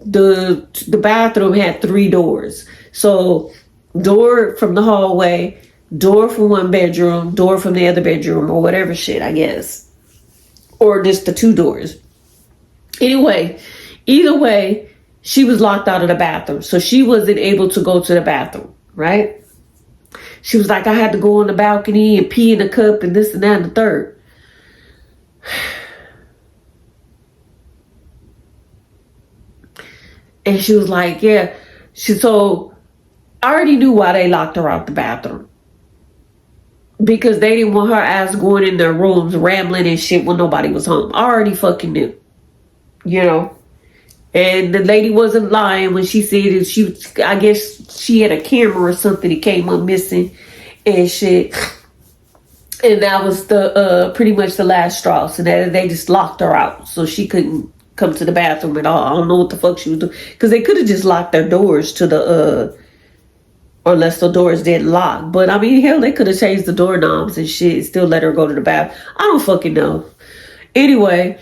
The bathroom had 3 doors. So door from the hallway, door from one bedroom, door from the other bedroom, or whatever shit, I guess. Or just the 2 doors. Anyway, either way, she was locked out of the bathroom. So she wasn't able to go to the bathroom, right? She was like, I had to go on the balcony and pee in a cup and this and that and the third. And she was like, yeah. So I already knew why they locked her out the bathroom. Because they didn't want her ass going in their rooms rambling and shit when nobody was home. I already fucking knew. And the lady wasn't lying when she said it. I guess she had a camera or something that came up missing and shit. And that was the pretty much the last straw. So that they just locked her out. So she couldn't come to the bathroom at all. I don't know what the fuck she was doing. Because they could have just locked their doors to the unless the doors didn't lock. But I mean, hell, they could have changed the doorknobs and shit, still let her go to the bathroom. I don't fucking know. Anyway,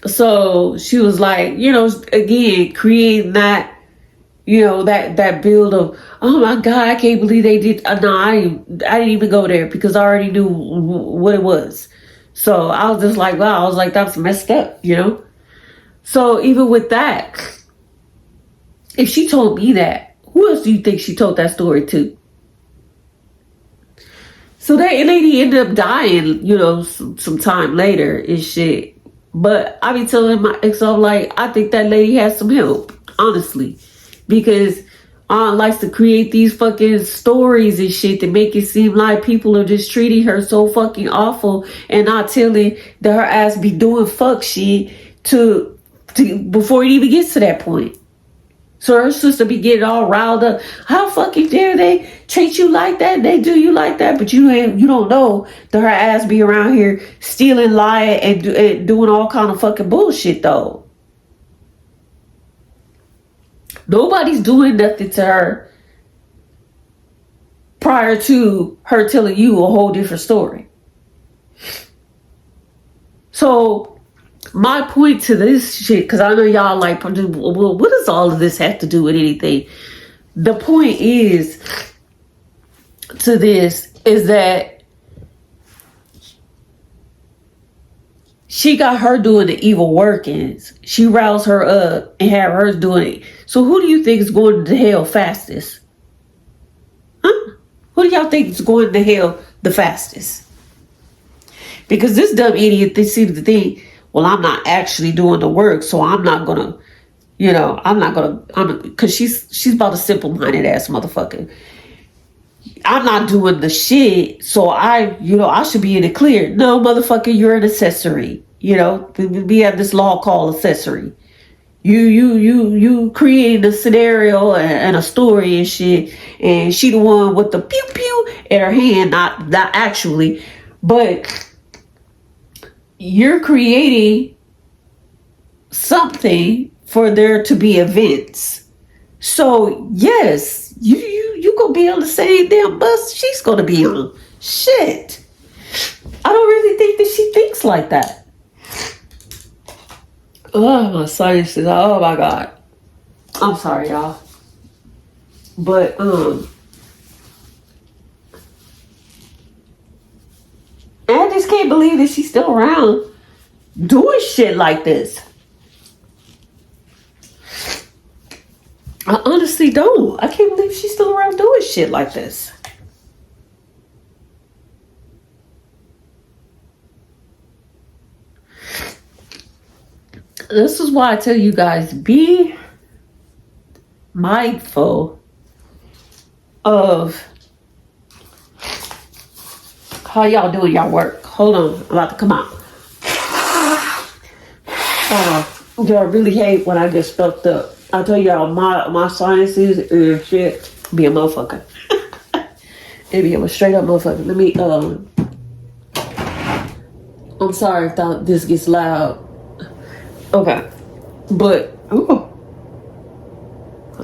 so she was like, again, creating that, that build of, oh my God, I can't believe they did. No, I didn't even go there because I already knew what it was. So I was just like, wow, I was like, that's messed up. So even with that, if she told me that, who else do you think she told that story to? So that lady ended up dying, some time later and shit. But I be telling my ex, I'm like, I think that lady has some help, honestly. Because Aunt likes to create these fucking stories and shit to make it seem like people are just treating her so fucking awful and not telling that her ass be doing fuck shit to before it even gets to that point. So her sister be getting all riled up. How fucking dare they treat you like that? They do you like that, but you don't know that her ass be around here stealing, lying, and doing all kind of fucking bullshit though. Nobody's doing nothing to her prior to her telling you a whole different story. So my point to this shit, because I know y'all like, well, what does all of this have to do with anything? The point is to this is that she got her doing the evil workings. She roused her up and had her doing it. So who do you think is going to hell fastest? Huh? Who do y'all think is going to hell the fastest? Because this dumb idiot, they seem to think, well, I'm not actually doing the work, so I'm not gonna, because she's about a simple-minded ass motherfucker. I'm not doing the shit, so I should be in the clear. No, motherfucker, you're an accessory. We have this law called accessory. You created a scenario and a story and shit, and she the one with the pew pew in her hand, not actually, but you're creating something for there to be events. So yes, you gonna be on the same damn bus she's gonna be on. Shit, I don't really think that she thinks like that. Oh, my sinuses. Oh my God. I'm sorry, y'all. But I just can't believe that she's still around doing shit like this. I honestly don't. I can't believe she's still around doing shit like this. This is why I tell you guys, be mindful of how y'all doing y'all work. Hold on, I'm about to come out. Y'all really hate when I get stuffed up. I tell y'all, my sinuses and shit be a motherfucker. It be a straight up motherfucker. Let me I'm sorry if this gets loud. Okay, but I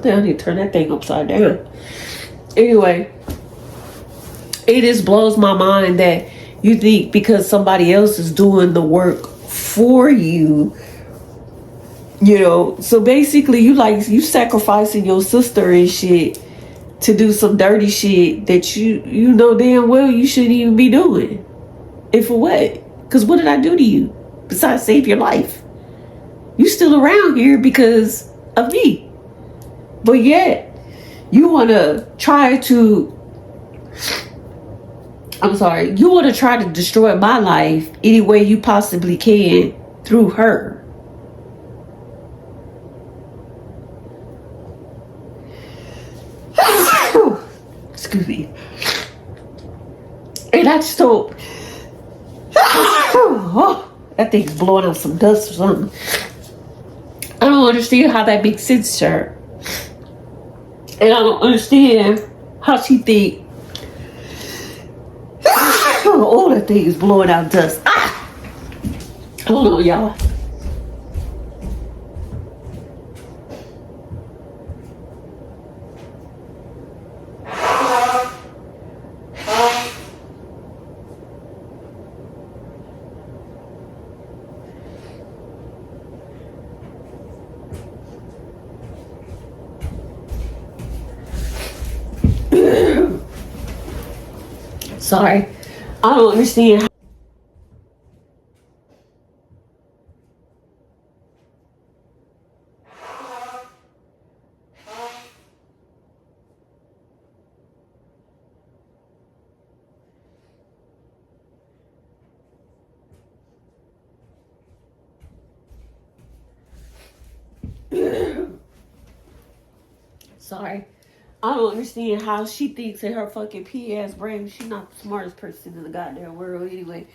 think I need to turn that thing upside down. Anyway, it just blows my mind that you think because somebody else is doing the work for you, so basically you sacrificing your sister and shit to do some dirty shit that you know damn well you shouldn't even be doing. And for what? Because what did I do to you besides save your life? You still around here because of me. But yet, you want to try to destroy my life any way you possibly can through her. Excuse me. And I just don't... that thing's blowing out some dust or something. I don't understand how that makes sense to her. And I don't understand how she think. Oh, that thing is blowing out dust. Hold on, y'all. Sorry. I don't understand. Sorry. I don't understand how she thinks in her fucking pea-ass brain. She's not the smartest person in the goddamn world anyway.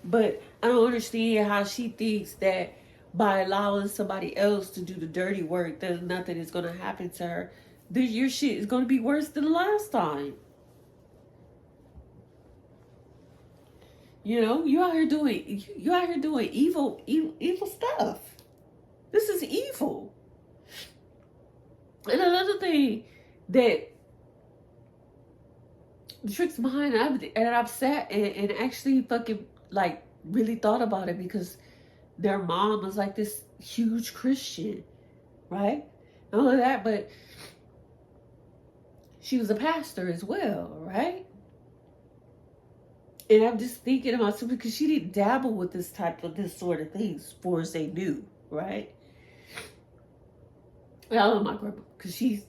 But I don't understand how she thinks that by allowing somebody else to do the dirty work, that nothing is going to happen to her. Your shit is going to be worse than the last time. You know, you out here doing evil stuff. This is evil. And another thing that the tricks behind it, and I've sat and actually fucking like really thought about it, because their mom was like this huge Christian, right? Not only that, but she was a pastor as well, right? And I'm just thinking about something, because she didn't dabble with this sort of things as far as they knew, right? I love my grandma, because she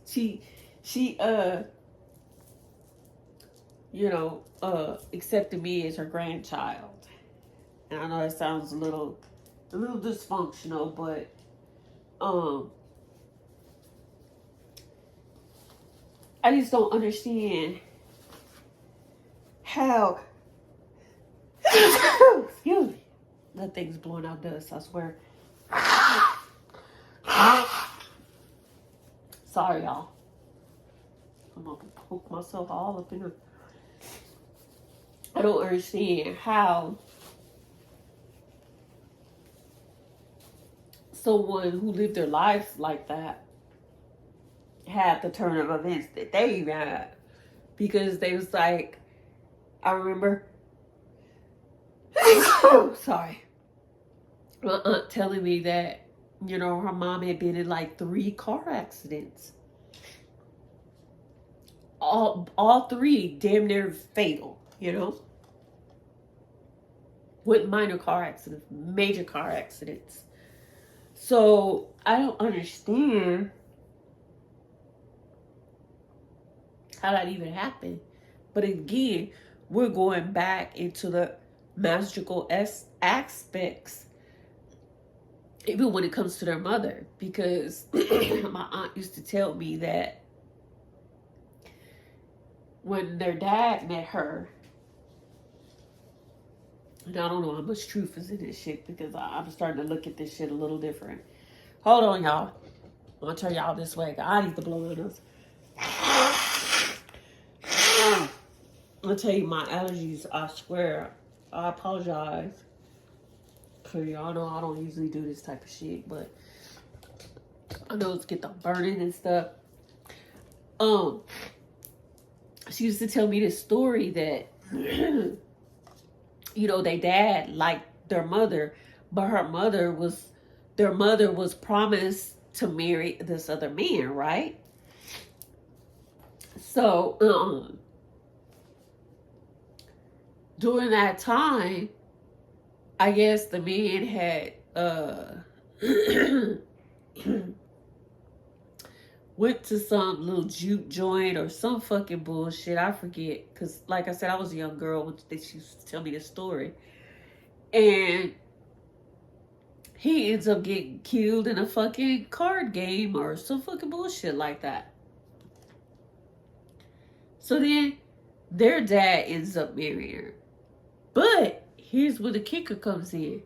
accepted me as her grandchild. And I know that sounds a little dysfunctional, but I just don't understand how excuse me, that thing's blowing out dust, I swear. Sorry, y'all. I'm gonna poke myself all up in her. I don't understand how someone who lived their life like that had the turn of events that they had. Because they was like, I remember, sorry, my aunt telling me that, you know, her mom had been in like 3 car accidents. All 3 damn near fatal, you know. With minor car accidents, major car accidents. So I don't understand how that even happened. But again, we're going back into the magical aspects, even when it comes to their mother. Because my aunt used to tell me that when their dad met her, and I don't know how much truth is in this shit, because I'm starting to look at this shit a little different. Hold on, y'all. I'm gonna turn y'all this way. I need to blow my nose. I'll tell you, my allergies, I swear. I apologize. Cause y'all know I don't usually do this type of shit, but I know it's get the burning and stuff. She used to tell me this story that you know, their dad liked their mother, but their mother was promised to marry this other man, right? So, during that time, I guess the man had went to some little juke joint or some fucking bullshit. I forget. Because, like I said, I was a young girl when she used to tell me this story. And he ends up getting killed in a fucking card game or some fucking bullshit like that. So then their dad ends up marrying her. But here's where the kicker comes in.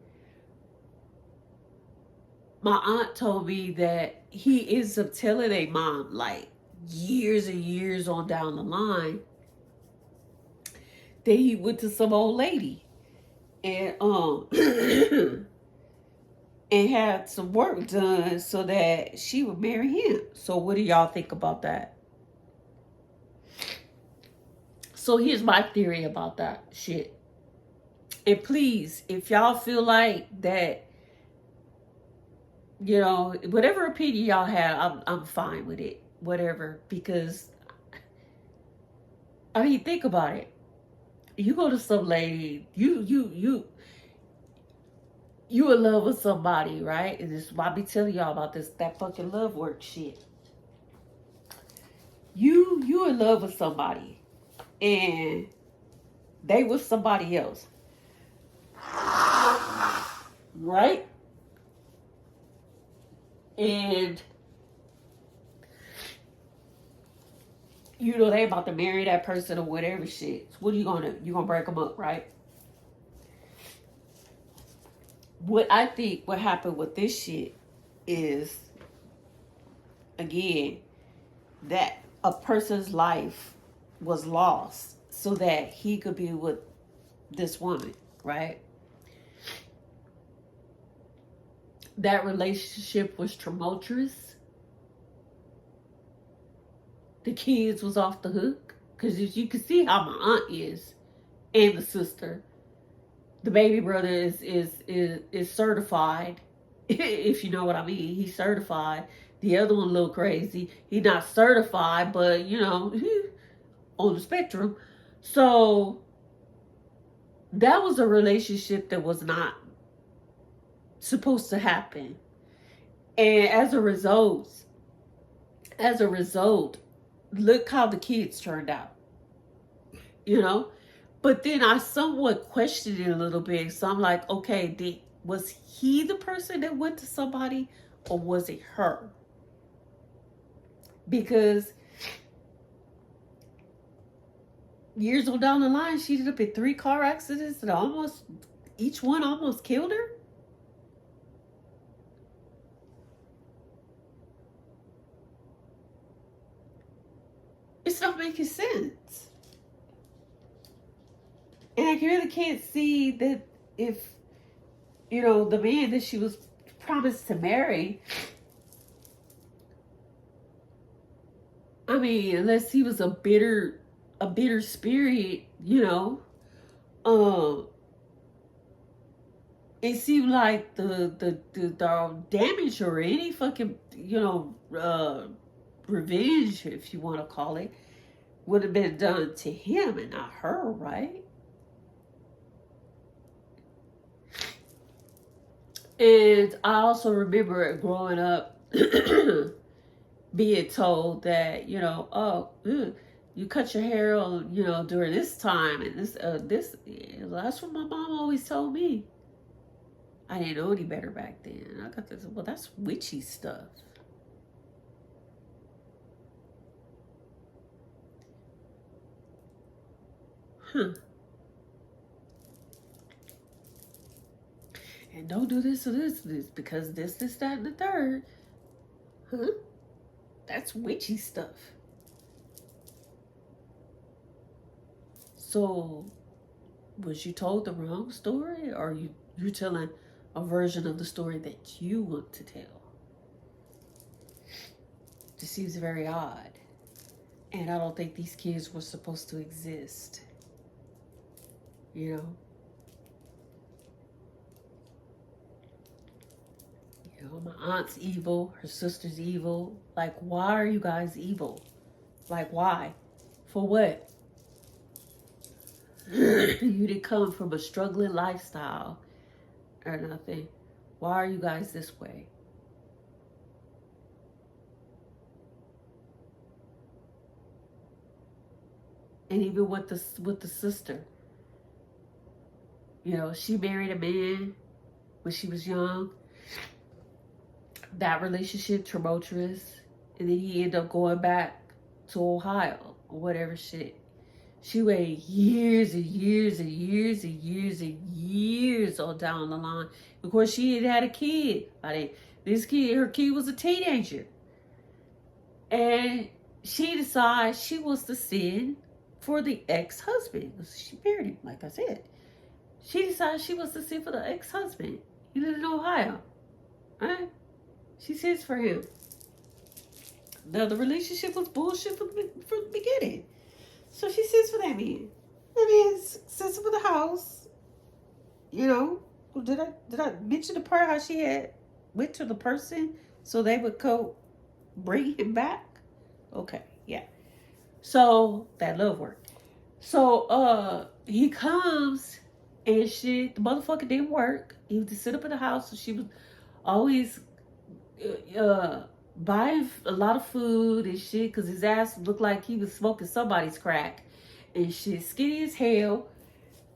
My aunt told me that he ends up telling a mom, like, years and years on down the line, that he went to some old lady and and had some work done so that she would marry him. So what do y'all think about that? So here's my theory about that shit. And please, if y'all feel like that, you know, whatever opinion y'all have, I'm fine with it. Whatever. Because, I mean, think about it. You go to some lady, you in love with somebody, right? And this is why I be telling y'all about this, that fucking love work shit. You in love with somebody, and they with somebody else, right? And you know they about to marry that person or whatever shit. So what are you gonna do? You gonna break them up, right? What I think what happened with this shit is, again, that a person's life was lost so that he could be with this woman, right? That relationship was tumultuous. The kids was off the hook because you can see how my aunt is, and the sister. The baby brother is certified, if you know what I mean. He's certified. The other one a little crazy. He's not certified, but you know, on the spectrum. So that was a relationship that was not supposed to happen. And as a result, look how the kids turned out. You know? But then I somewhat questioned it a little bit. So I'm like, okay, was he the person that went to somebody, or was it her? Because years on down the line, she ended up in 3 car accidents and each one almost killed her. It's not making sense. And I really can't see that if, you know, the man that she was promised to marry, I mean, unless he was a bitter spirit, you know, it seemed like the damage or any fucking, you know, revenge, if you want to call it, would have been done to him and not her, right? And I also remember growing up being told that, you know, oh, you cut your hair on, you know, during this time and this. That's what my mom always told me. I didn't know any better back then. I got this. Well, that's witchy stuff. Huh. And don't do this or this because this, that, and the third. Huh? That's witchy stuff. So, was you told the wrong story, or you telling a version of the story that you want to tell? This seems very odd. And I don't think these kids were supposed to exist. You know? You know, my aunt's evil, her sister's evil. Like, why are you guys evil? Like, why? For what? You didn't come from a struggling lifestyle or nothing. Why are you guys this way? And even with the sister, you know, she married a man when she was young. That relationship tumultuous, and then he ended up going back to Ohio or whatever shit. She waited years and years and years and years and years on down the line. Of course, she had a kid. Her kid was a teenager. And she decides she wants to send for the ex-husband. She married him, like I said. She decides she wants to send for the ex-husband. He lives in Ohio. Right? She sends for him. Now, the relationship was bullshit from the beginning. So she sends for that man. That man sends for the house. You know, did I mention the part how she had went to the person so they would go bring him back? Okay, yeah. So that love work. So he comes and shit. The motherfucker didn't work. He was to sit up in the house, so she was always buying a lot of food and shit because his ass looked like he was smoking somebody's crack and shit. Skinny as hell.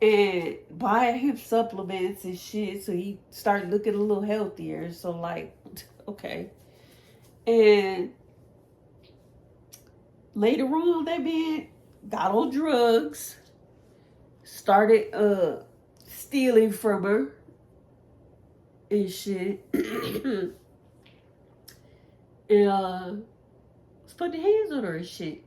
And buying him supplements and shit, so he started looking a little healthier. So like, okay. And later on, that man got on drugs, started stealing from her and shit. And was putting hands on her and shit.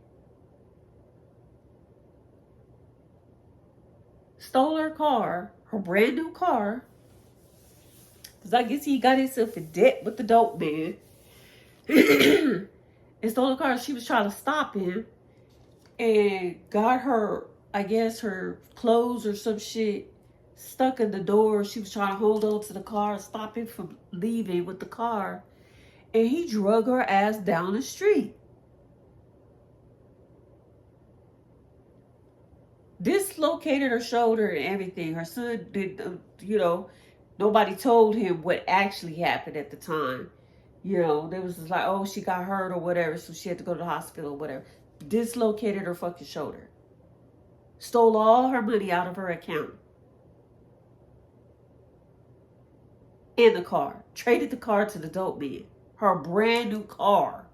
Stole her car, her brand new car. Because I guess he got himself in debt with the dope man. And stole her car. She was trying to stop him. And got her, I guess, her clothes or some shit stuck in the door. She was trying to hold on to the car, stop him from leaving with the car. And he drug her ass down the street. Dislocated her shoulder and everything. Her son did, nobody told him what actually happened at the time. They was just like, oh, she got hurt or whatever, so she had to go to the hospital or whatever. Dislocated her fucking shoulder. Stole all her money out of her account. And the car. Traded the car to the dope man. Her brand new car.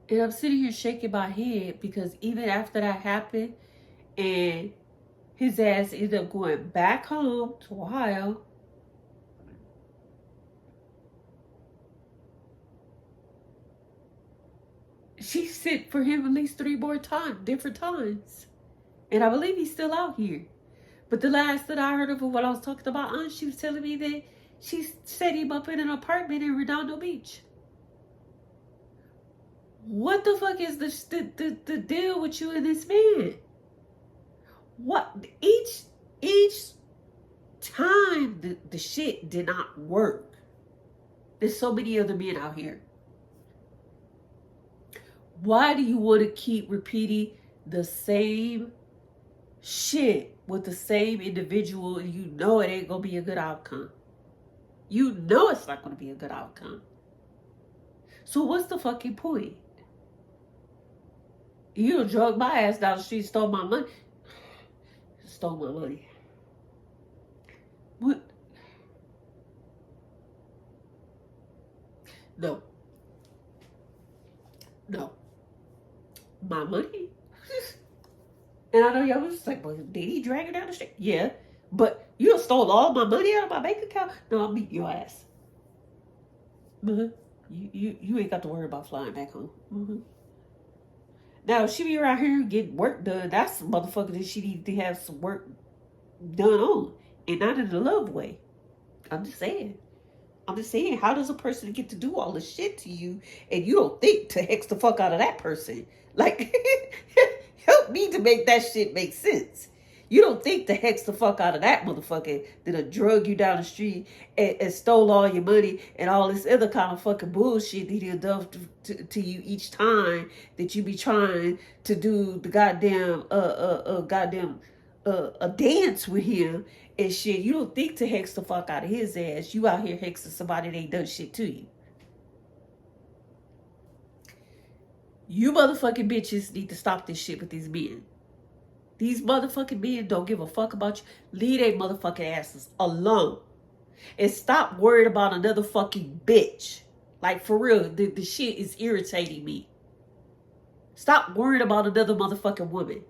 And I'm sitting here shaking my head because even after that happened and his ass ended up going back home to Ohio, she sent for him at least 3 more times, different times. And I believe he's still out here. But the last that I heard of what I was talking about, she was telling me that she set him up in an apartment in Redondo Beach. What the fuck is the deal with you and this man? What each time the shit did not work. There's so many other men out here. Why do you want to keep repeating the same shit with the same individual and you know it ain't gonna be a good outcome? You know it's not gonna be a good outcome. So what's the fucking point? You done drug my ass down the street, stole my money. Stole my money. What? No. No. My money? And I know y'all was just like, well, did he drag her down the street? Yeah. But you done stole all my money out of my bank account? No, I'll beat your ass. Mm-hmm. You ain't got to worry about flying back home. Mm-hmm. Now, if she be around here getting work done, that's the motherfucker that she need to have some work done on. And not in a love way. I'm just saying, how does a person get to do all this shit to you and you don't think to hex the fuck out of that person? Like, help me to make that shit make sense. You don't think to hex the fuck out of that motherfucker that drug you down the street and stole all your money and all this other kind of fucking bullshit that he'll do to you each time that you be trying to do the goddamn a dance with him and shit. You don't think to hex the fuck out of his ass. You out here hexing somebody that ain't done shit to you. You motherfucking bitches need to stop this shit with these men. These motherfucking men don't give a fuck about you. Leave their motherfucking asses alone. And stop worrying about another fucking bitch. Like, for real, the shit is irritating me. Stop worrying about another motherfucking woman.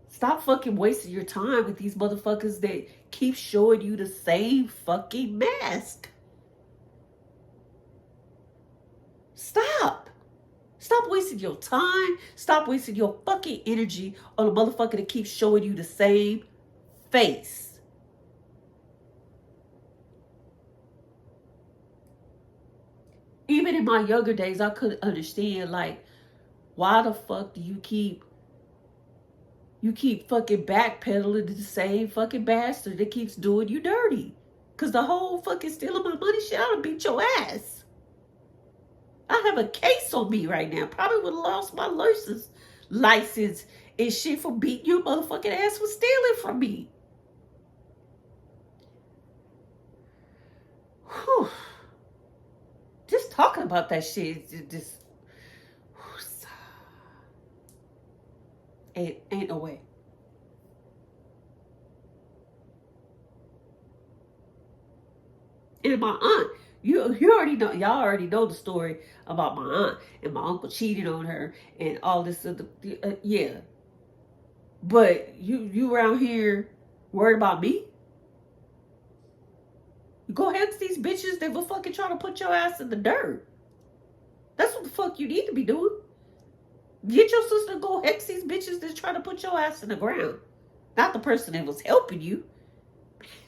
Stop fucking wasting your time with these motherfuckers that keep showing you the same fucking mask. Stop. Stop wasting your time. Stop wasting your fucking energy on a motherfucker that keeps showing you the same face. Even in my younger days, I couldn't understand, like, why the fuck do you keep fucking backpedaling to the same fucking bastard that keeps doing you dirty? Because the whole fucking stealing my money shit, I would beat your ass. I have a case on me right now. Probably would have lost my license and shit for beating your motherfucking ass for stealing from me. Whew. Just talking about that shit, just ain't no way. And my aunt, you already know, y'all already know the story about my aunt and my uncle cheating on her and all this other, yeah. But you around here worried about me? Go hex these bitches that will fucking try to put your ass in the dirt. That's what the fuck you need to be doing. Get your sister to go hex these bitches that try to put your ass in the ground. Not the person that was helping you.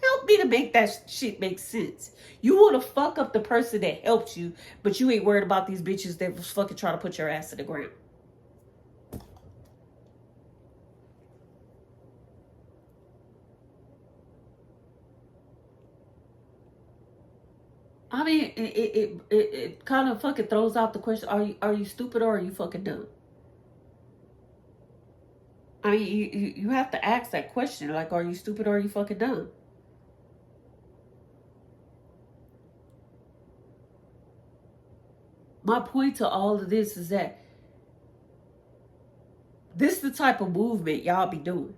Help me to make that shit make sense. You want to fuck up the person that helped you, but you ain't worried about these bitches that was fucking trying to put your ass in the ground. I mean, it kind of fucking throws out the question: Are you stupid or are you fucking dumb? I mean, you have to ask that question. Like, are you stupid or are you fucking dumb? My point to all of this is that this is the type of movement y'all be doing.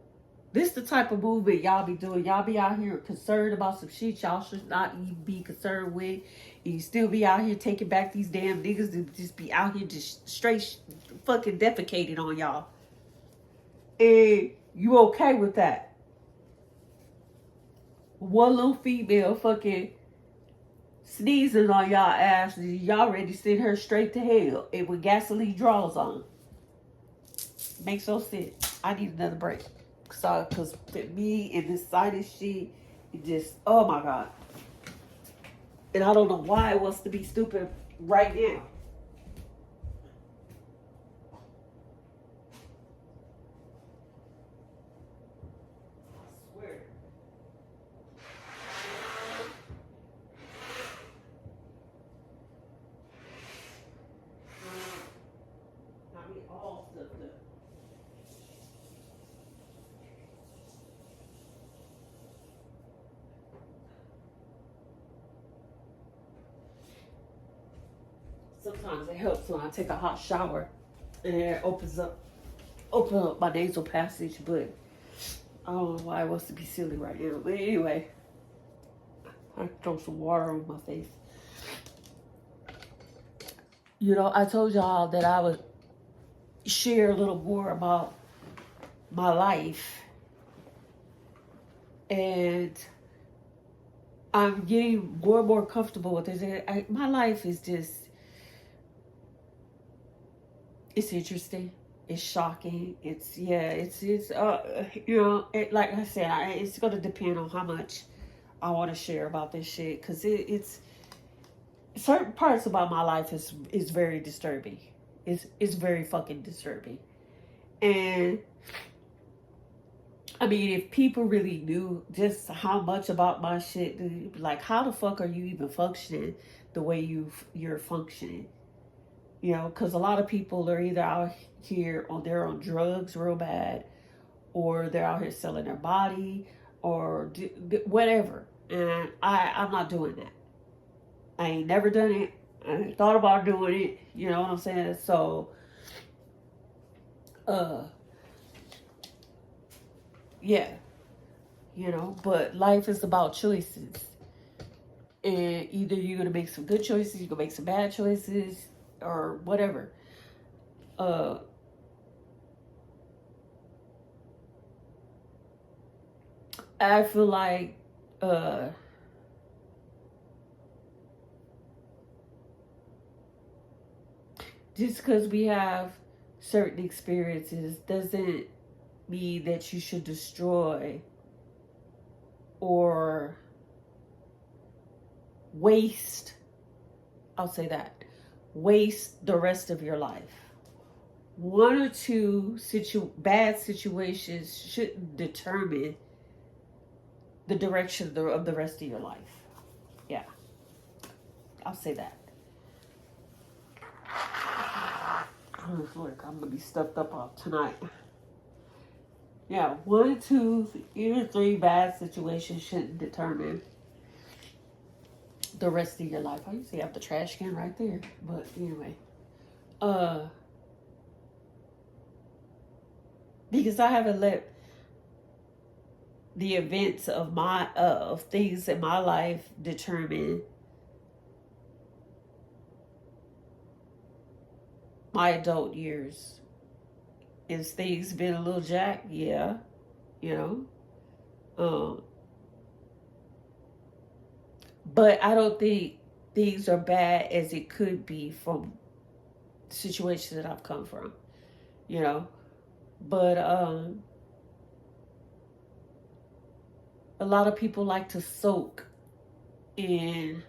This is the type of movement y'all be doing. Y'all be out here concerned about some shit y'all should not even be concerned with. And you still be out here taking back these damn niggas that just be out here just straight fucking defecating on y'all. And you okay with that? One little female fucking sneezing on y'all ass, and y'all ready to send her straight to hell. And with gasoline draws on. Makes no sense. I need another break. Because me and this sinus shit, it just, oh my God. And I don't know why it wants to be stupid right now. I swear. I mean, all stuff. Sometimes it helps when I take a hot shower and it open up my nasal passage, but I don't know why it wants to be silly right now. But anyway, I throw some water on my face. You know, I told y'all that I would share a little more about my life. And I'm getting more and more comfortable with this. My life is just, it's interesting. It's shocking. It's you know, like I said, it's going to depend on how much I want to share about this shit. Because it's, certain parts about my life is very disturbing. It's very fucking disturbing. And I mean, if people really knew just how much about my shit, like, how the fuck are you even functioning the way you're functioning? You know, because a lot of people are either out here they're on drugs real bad, or they're out here selling their body, or whatever. And I'm not doing that. I ain't never done it. I ain't thought about doing it. You know what I'm saying? So, yeah. You know, but life is about choices. And either you're going to make some good choices, you're going to make some bad choices, or whatever. I feel like just because we have certain experiences doesn't mean that you should destroy or waste, I'll say that, waste the rest of your life. One or two bad situations shouldn't determine the direction of the rest of your life. I'll say that. Look, I'm gonna be stuffed up all tonight. Yeah, 1, 2, even 3 bad situations shouldn't determine the rest of your life. I usually have the trash can right there, but anyway, uh, because I haven't let the events of my of things in my life determine my adult years. Is things been a little jacked? Yeah, you know. Um, but I don't think things are bad as it could be from situations that I've come from, you know. But a lot of people like to soak in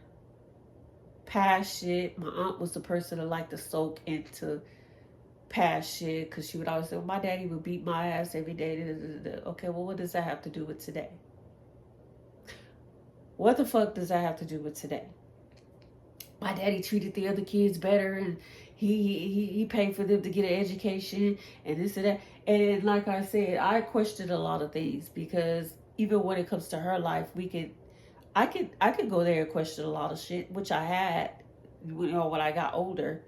past shit. My aunt was the person that liked to soak into past shit because she would always say, well, my daddy would beat my ass every day. Okay, well, what does that have to do with today? What the fuck does that have to do with today? My daddy treated the other kids better, and he paid for them to get an education and this and that. And like I said, I questioned a lot of things because even when it comes to her life, I could go there and question a lot of shit, which I had, you know, when I got older.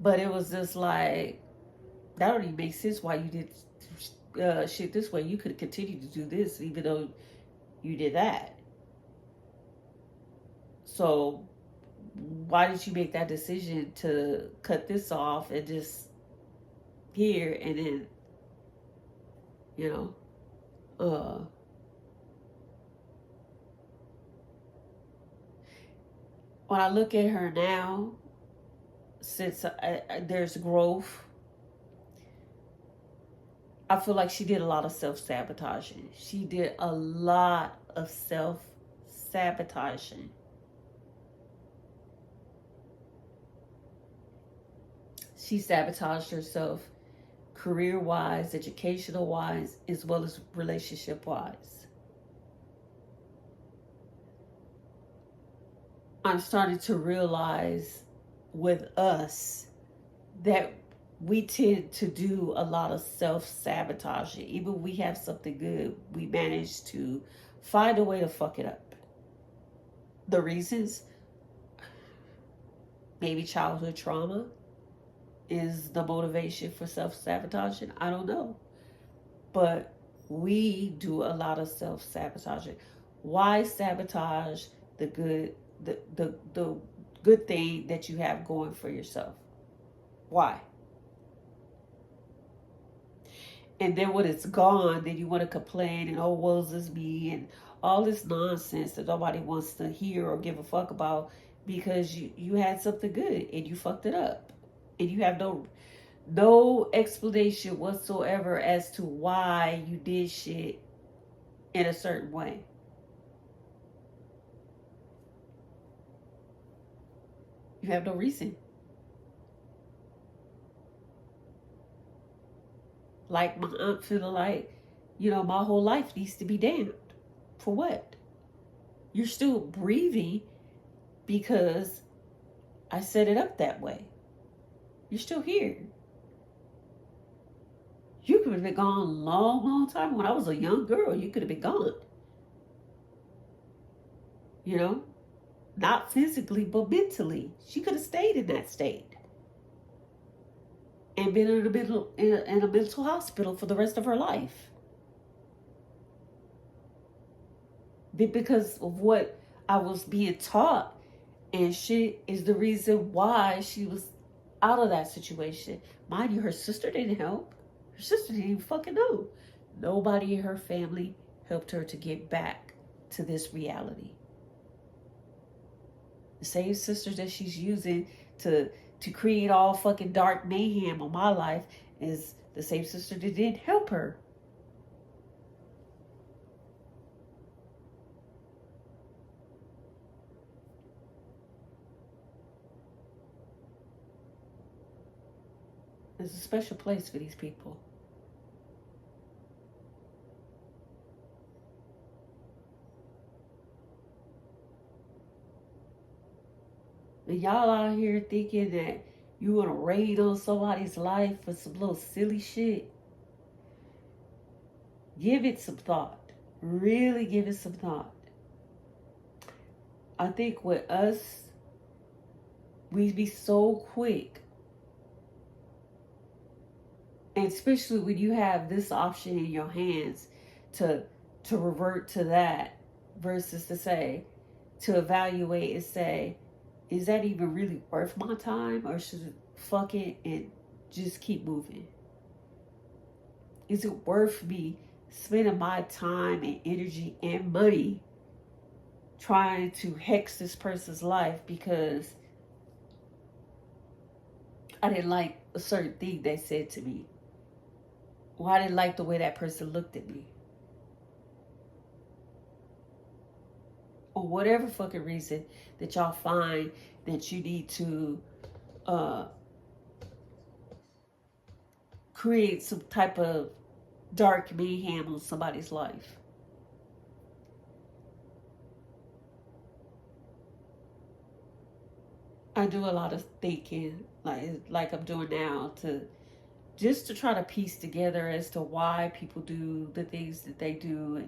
But it was just like, that don't even make sense why you did shit this way. You could continue to do this even though you did that. So why did you make that decision to cut this off and just here and then, you know, when I look at her now, since there's growth, I feel like she did a lot of self-sabotaging. She did a lot of self-sabotaging. She sabotaged herself career-wise, educational-wise, as well as relationship-wise. I'm starting to realize with us that we tend to do a lot of self-sabotaging. Even when we have something good, we manage to find a way to fuck it up. The reasons, maybe childhood trauma is the motivation for self-sabotaging. I don't know. But we do a lot of self-sabotaging. Why sabotage the the good thing that you have going for yourself? Why? And then when it's gone, then you want to complain and, oh, woe is me, and all this nonsense that nobody wants to hear or give a fuck about because you had something good and you fucked it up. And you have no explanation whatsoever as to why you did shit in a certain way. You have no reason. Like my aunt feeling like, you know, my whole life needs to be damned. For what? You're still breathing because I set it up that way. You're still here. You could have been gone a long, long time. When I was a young girl, you could have been gone. You know? Not physically, but mentally. She could have stayed in that state. And been in a mental hospital for the rest of her life. Because of what I was being taught. And she is the reason why she was out of that situation. Mind you, her sister didn't help. Her sister didn't even fucking know. Nobody in her family helped her to get back to this reality. The same sisters that she's using to create all fucking dark mayhem on my life is the same sister that didn't help her. There's a special place for these people. And y'all out here thinking that you want to raid on somebody's life for some little silly shit. Give it some thought. Really give it some thought. I think with us, we be so quick, and especially when you have this option in your hands to revert to that versus to evaluate and say, is that even really worth my time, or should I fuck it and just keep moving? Is it worth me spending my time and energy and money trying to hex this person's life because I didn't like a certain thing they said to me, or I didn't like the way that person looked at me, or whatever fucking reason that y'all find that you need to uh, create some type of dark mayhem on somebody's life. I do a lot of thinking, like I'm doing now, to try to piece together as to why people do the things that they do,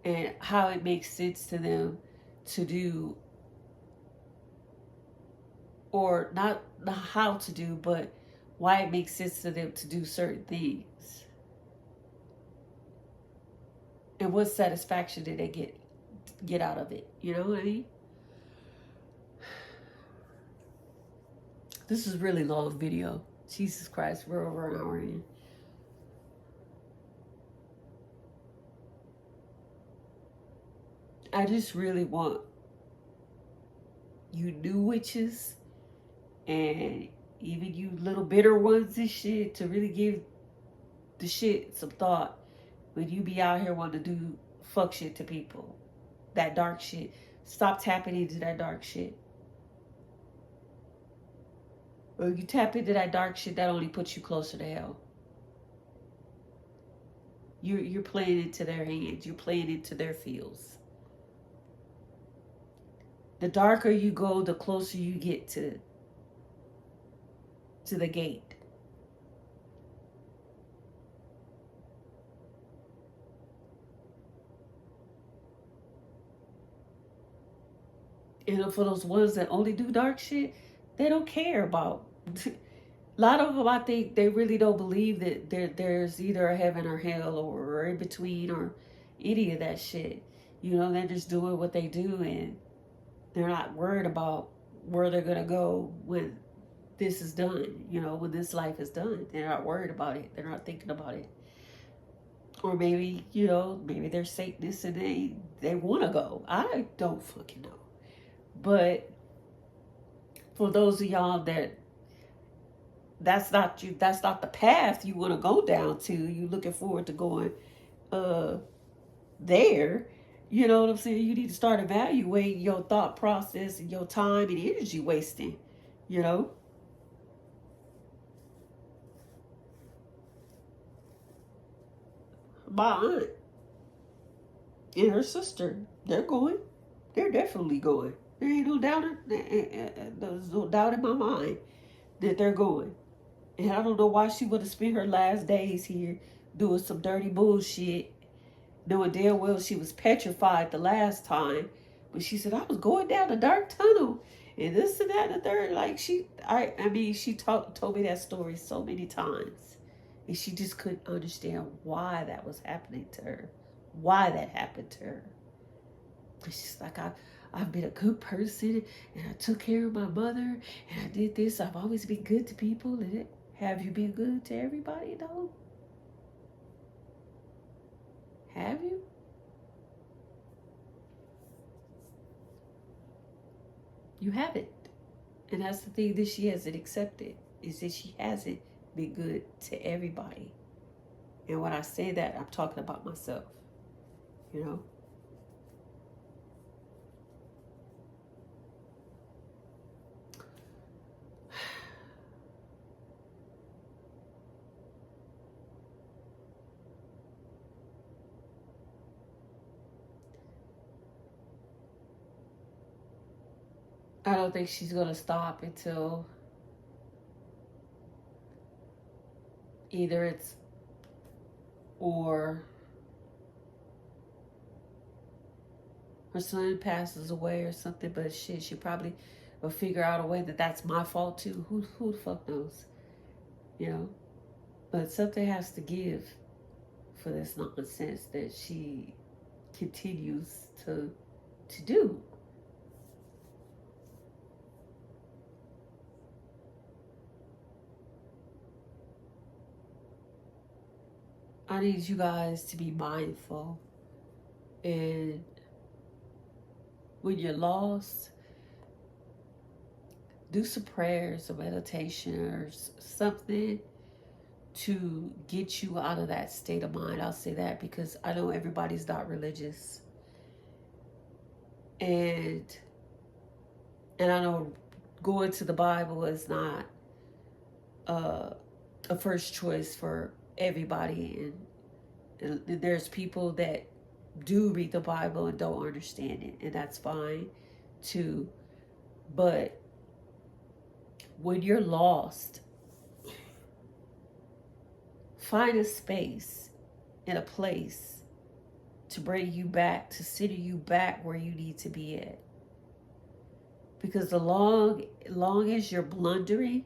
and how it makes sense to them to do, or not how to do, but why it makes sense to them to do certain things, and what satisfaction did they get out of it. You know what I mean? This is a really long video. Jesus Christ, we're over an hour in. I just really want you new witches and even you little bitter ones and shit to really give the shit some thought when you be out here wanting to do fuck shit to people. That dark shit. Stop tapping into that dark shit. Or you tap into that dark shit, that only puts you closer to hell. You're playing into their hands. You're playing into their fields. The darker you go, the closer you get to the gate. And for those ones that only do dark shit, they don't care about. A lot of them, I think, they really don't believe that there's either a heaven or hell or in between or any of that shit. You know, they're just doing what they do, and they're not worried about where they're gonna go when this is done. You know, when this life is done, they're not worried about it. They're not thinking about it. Or maybe, you know, maybe they're Satanists and they want to go. I don't fucking know. But for those of y'all that's not you, that's not the path you want to go down to, you looking forward to going there, you know what I'm saying? You need to start evaluating your thought process and your time and energy wasting, you know? My aunt and her sister, they're going. They're definitely going. There ain't no doubt. There's no doubt in my mind that they're going. And I don't know why she would have spent her last days here doing some dirty bullshit, knowing damn well she was petrified the last time. But she said, I was going down a dark tunnel. And this and that and the third. Like, I mean, she told me that story so many times. And she just couldn't understand why that was happening to her. Why that happened to her. And she's like, I've been a good person, and I took care of my mother, and I did this. I've always been good to people. And have you been good to everybody, though? Have you? You haven't. And that's the thing that she hasn't accepted, is that she hasn't been good to everybody. And when I say that, I'm talking about myself, you know? don't think she's going to stop until either it's or her son passes away or something. But shit, she probably will figure out a way that that's my fault too. Who the fuck knows? You know? But something has to give for this nonsense that she continues to do. I need you guys to be mindful, and when you're lost, do some prayers or meditation or something to get you out of that state of mind. I'll say that because I know everybody's not religious, and I know going to the Bible is not a first choice for everybody, and there's people that do read the Bible and don't understand it, and that's fine too. But when you're lost, find a space and a place to bring you back, to center you back where you need to be at. Because the long as you're blundering,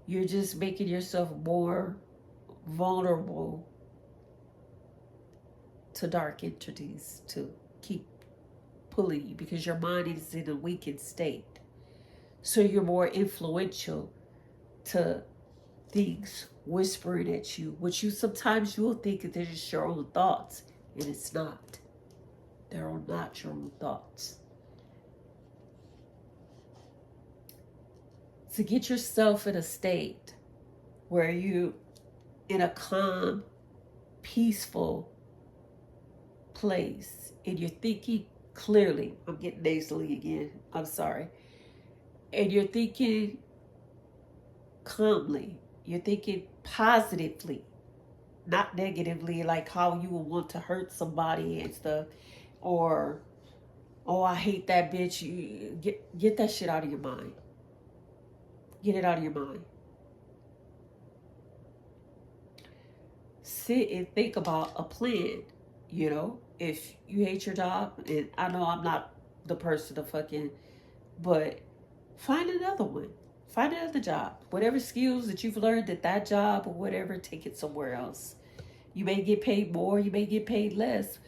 you're just making yourself more vulnerable to dark entities to keep pulling you, because your mind is in a weakened state. So you're more influential to things whispering at you, which sometimes you'll think that they're just your own thoughts, and it's not. They're not your own thoughts. To get yourself in a state where you in a calm, peaceful place, and you're thinking clearly. I'm getting nasally again. I'm sorry. And you're thinking calmly. You're thinking positively, not negatively, like how you would want to hurt somebody and stuff, or oh, I hate that bitch. You get that shit out of your mind. Get it out of your mind. Sit and think about a plan. You know, if you hate your job, and I know I'm not the person to fucking, but find another one. Find another job. Whatever skills that you've learned at that job or whatever, take it somewhere else. You may get paid more, you may get paid less,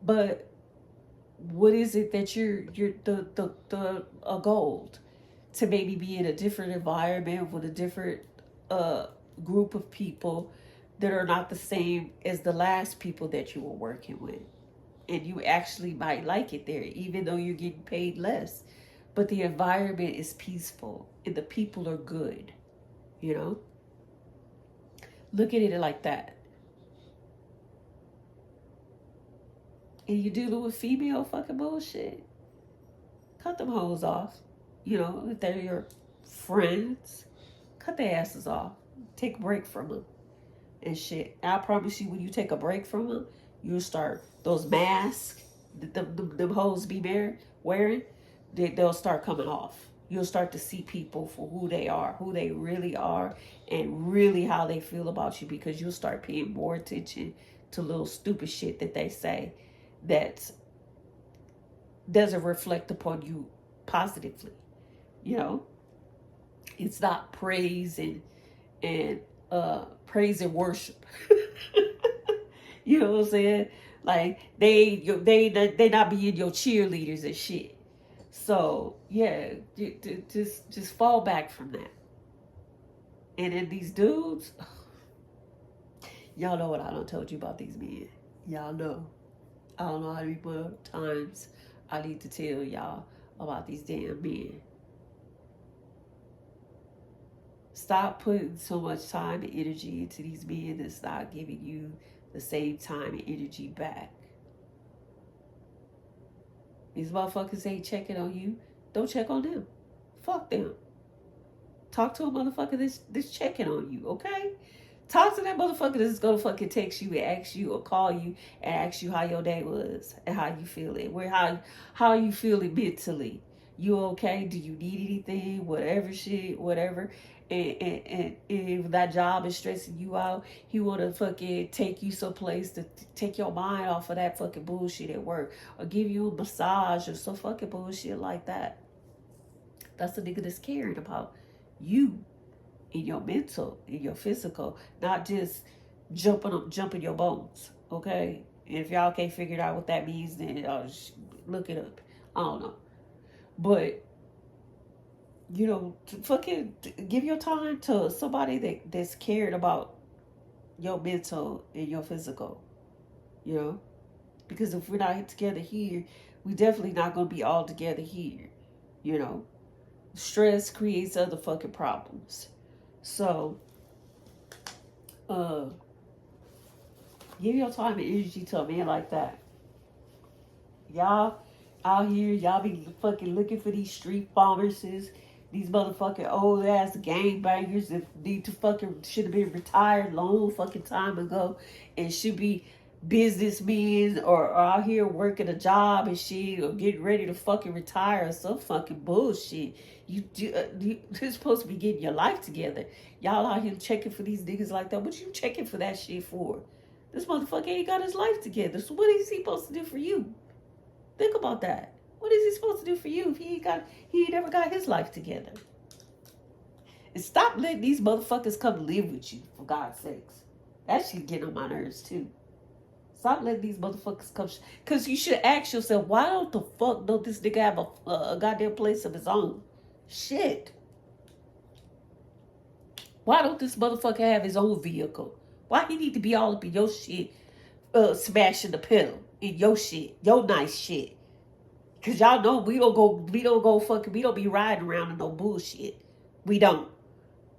but what is it that you're a gold to maybe be in a different environment with a different group of people that are not the same as the last people that you were working with, and you actually might like it there, even though you're getting paid less. But the environment is peaceful and the people are good, you know? Look at it like that. And you dealing with female fucking bullshit, cut them hoes off. You know, if they're your friends, cut their asses off. Take a break from them and shit. And I promise you, when you take a break from them, you'll start, those masks that them hoes be wearing, they'll start coming off. You'll start to see people for who they are, who they really are, and really how they feel about you, because you'll start paying more attention to little stupid shit that they say that doesn't reflect upon you positively. You know, it's not praise and praise and worship. You know what I'm saying? Like they not being your cheerleaders and shit. So yeah, just fall back from that. And then these dudes, y'all know what I done told you about these men. Y'all know. I don't know how many more times I need to tell y'all about these damn men. Stop putting so much time and energy into these men that's not giving you the same time and energy back. These motherfuckers ain't checking on you. Don't check on them. Fuck them. Talk to a motherfucker that's checking on you, okay? Talk to that motherfucker that's gonna fucking text you and ask you or call you and ask you how your day was and how you feeling. How you feeling mentally. You okay? Do you need anything? Whatever shit, whatever. And if that job is stressing you out, he want to fucking take you someplace to take your mind off of that fucking bullshit at work, or give you a massage or some fucking bullshit like that. That's the nigga that's caring about you in your mental, in your physical, not just jumping your bones. Okay, and if y'all can't figure out what that means, then look it up. I don't know, but to fucking give your time to somebody that's cared about your mental and your physical. You know, because if we're not together here, we definitely not gonna be all together here. You know, stress creates other fucking problems. So, uh, give your time and energy to a man like that. Y'all out here, y'all be fucking looking for these street pharmacists, these motherfucking old ass gang bangers that need to fucking should have been retired long fucking time ago, and should be businessmen or out here working a job and shit, or getting ready to fucking retire or some fucking bullshit. You're supposed to be getting your life together. Y'all out here checking for these niggas like that. What you checking for that shit for? This motherfucker ain't got his life together. So what is he supposed to do for you? Think about that. What is he supposed to do for you if he ain't never got his life together? And stop letting these motherfuckers come live with you, for God's sakes. That shit get on my nerves too. Stop letting these motherfuckers come. Because you should ask yourself, why don't the fuck don't this nigga have a goddamn place of his own? Shit. Why don't this motherfucker have his own vehicle? Why he need to be all up in your shit, smashing the pedal in your shit, your nice shit? Cause y'all know we don't be riding around in no bullshit. We don't.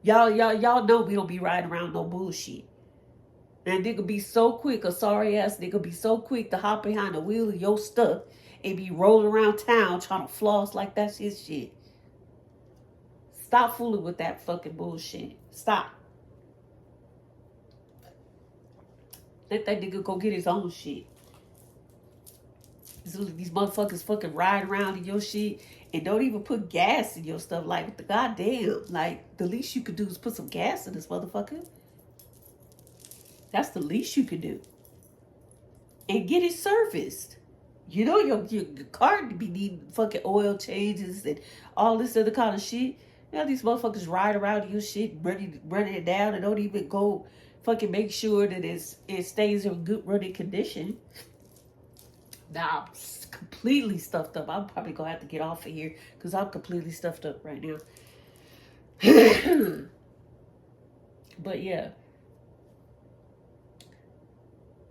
Y'all know we don't be riding around no bullshit. And nigga be so quick, a sorry ass nigga be so quick to hop behind the wheel of your stuff and be rolling around town trying to floss like that's his shit. Stop fooling with that fucking bullshit. Stop. Let that nigga go get his own shit. These motherfuckers fucking ride around in your shit and don't even put gas in your stuff. Like, the goddamn, like, the least you could do is put some gas in this motherfucker. That's the least you could do. And get it serviced. You know your car be needing fucking oil changes and all this other kind of shit. You know, these motherfuckers ride around in your shit, running it down, and don't even go fucking make sure that it stays in good running condition. Now I'm completely stuffed up. I'm probably gonna have to get off of here because I'm completely stuffed up right now. But yeah,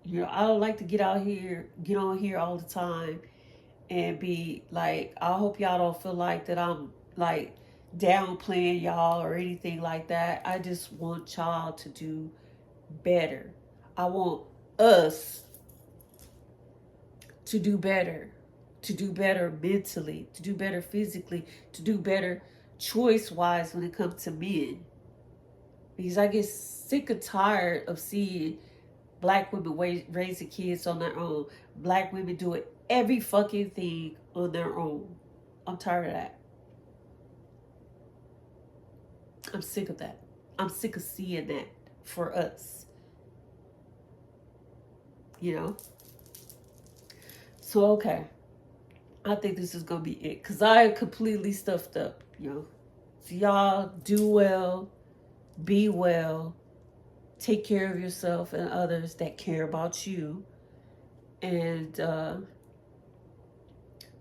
I don't like to get on here all the time and be like, I hope y'all don't feel like that I'm like downplaying y'all or anything like that. I just want y'all to do better. I want us to do better mentally, to do better physically, to do better choice-wise when it comes to men. Because I get sick and tired of seeing black women raising kids on their own. Black women doing every fucking thing on their own. I'm tired of that. I'm sick of that. I'm sick of seeing that for us. So, okay. I think this is going to be it. Because I am completely stuffed up, So y'all do well. Be well. Take care of yourself and others that care about you. And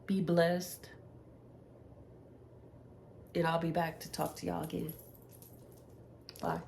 be blessed. And I'll be back to talk to y'all again. Bye.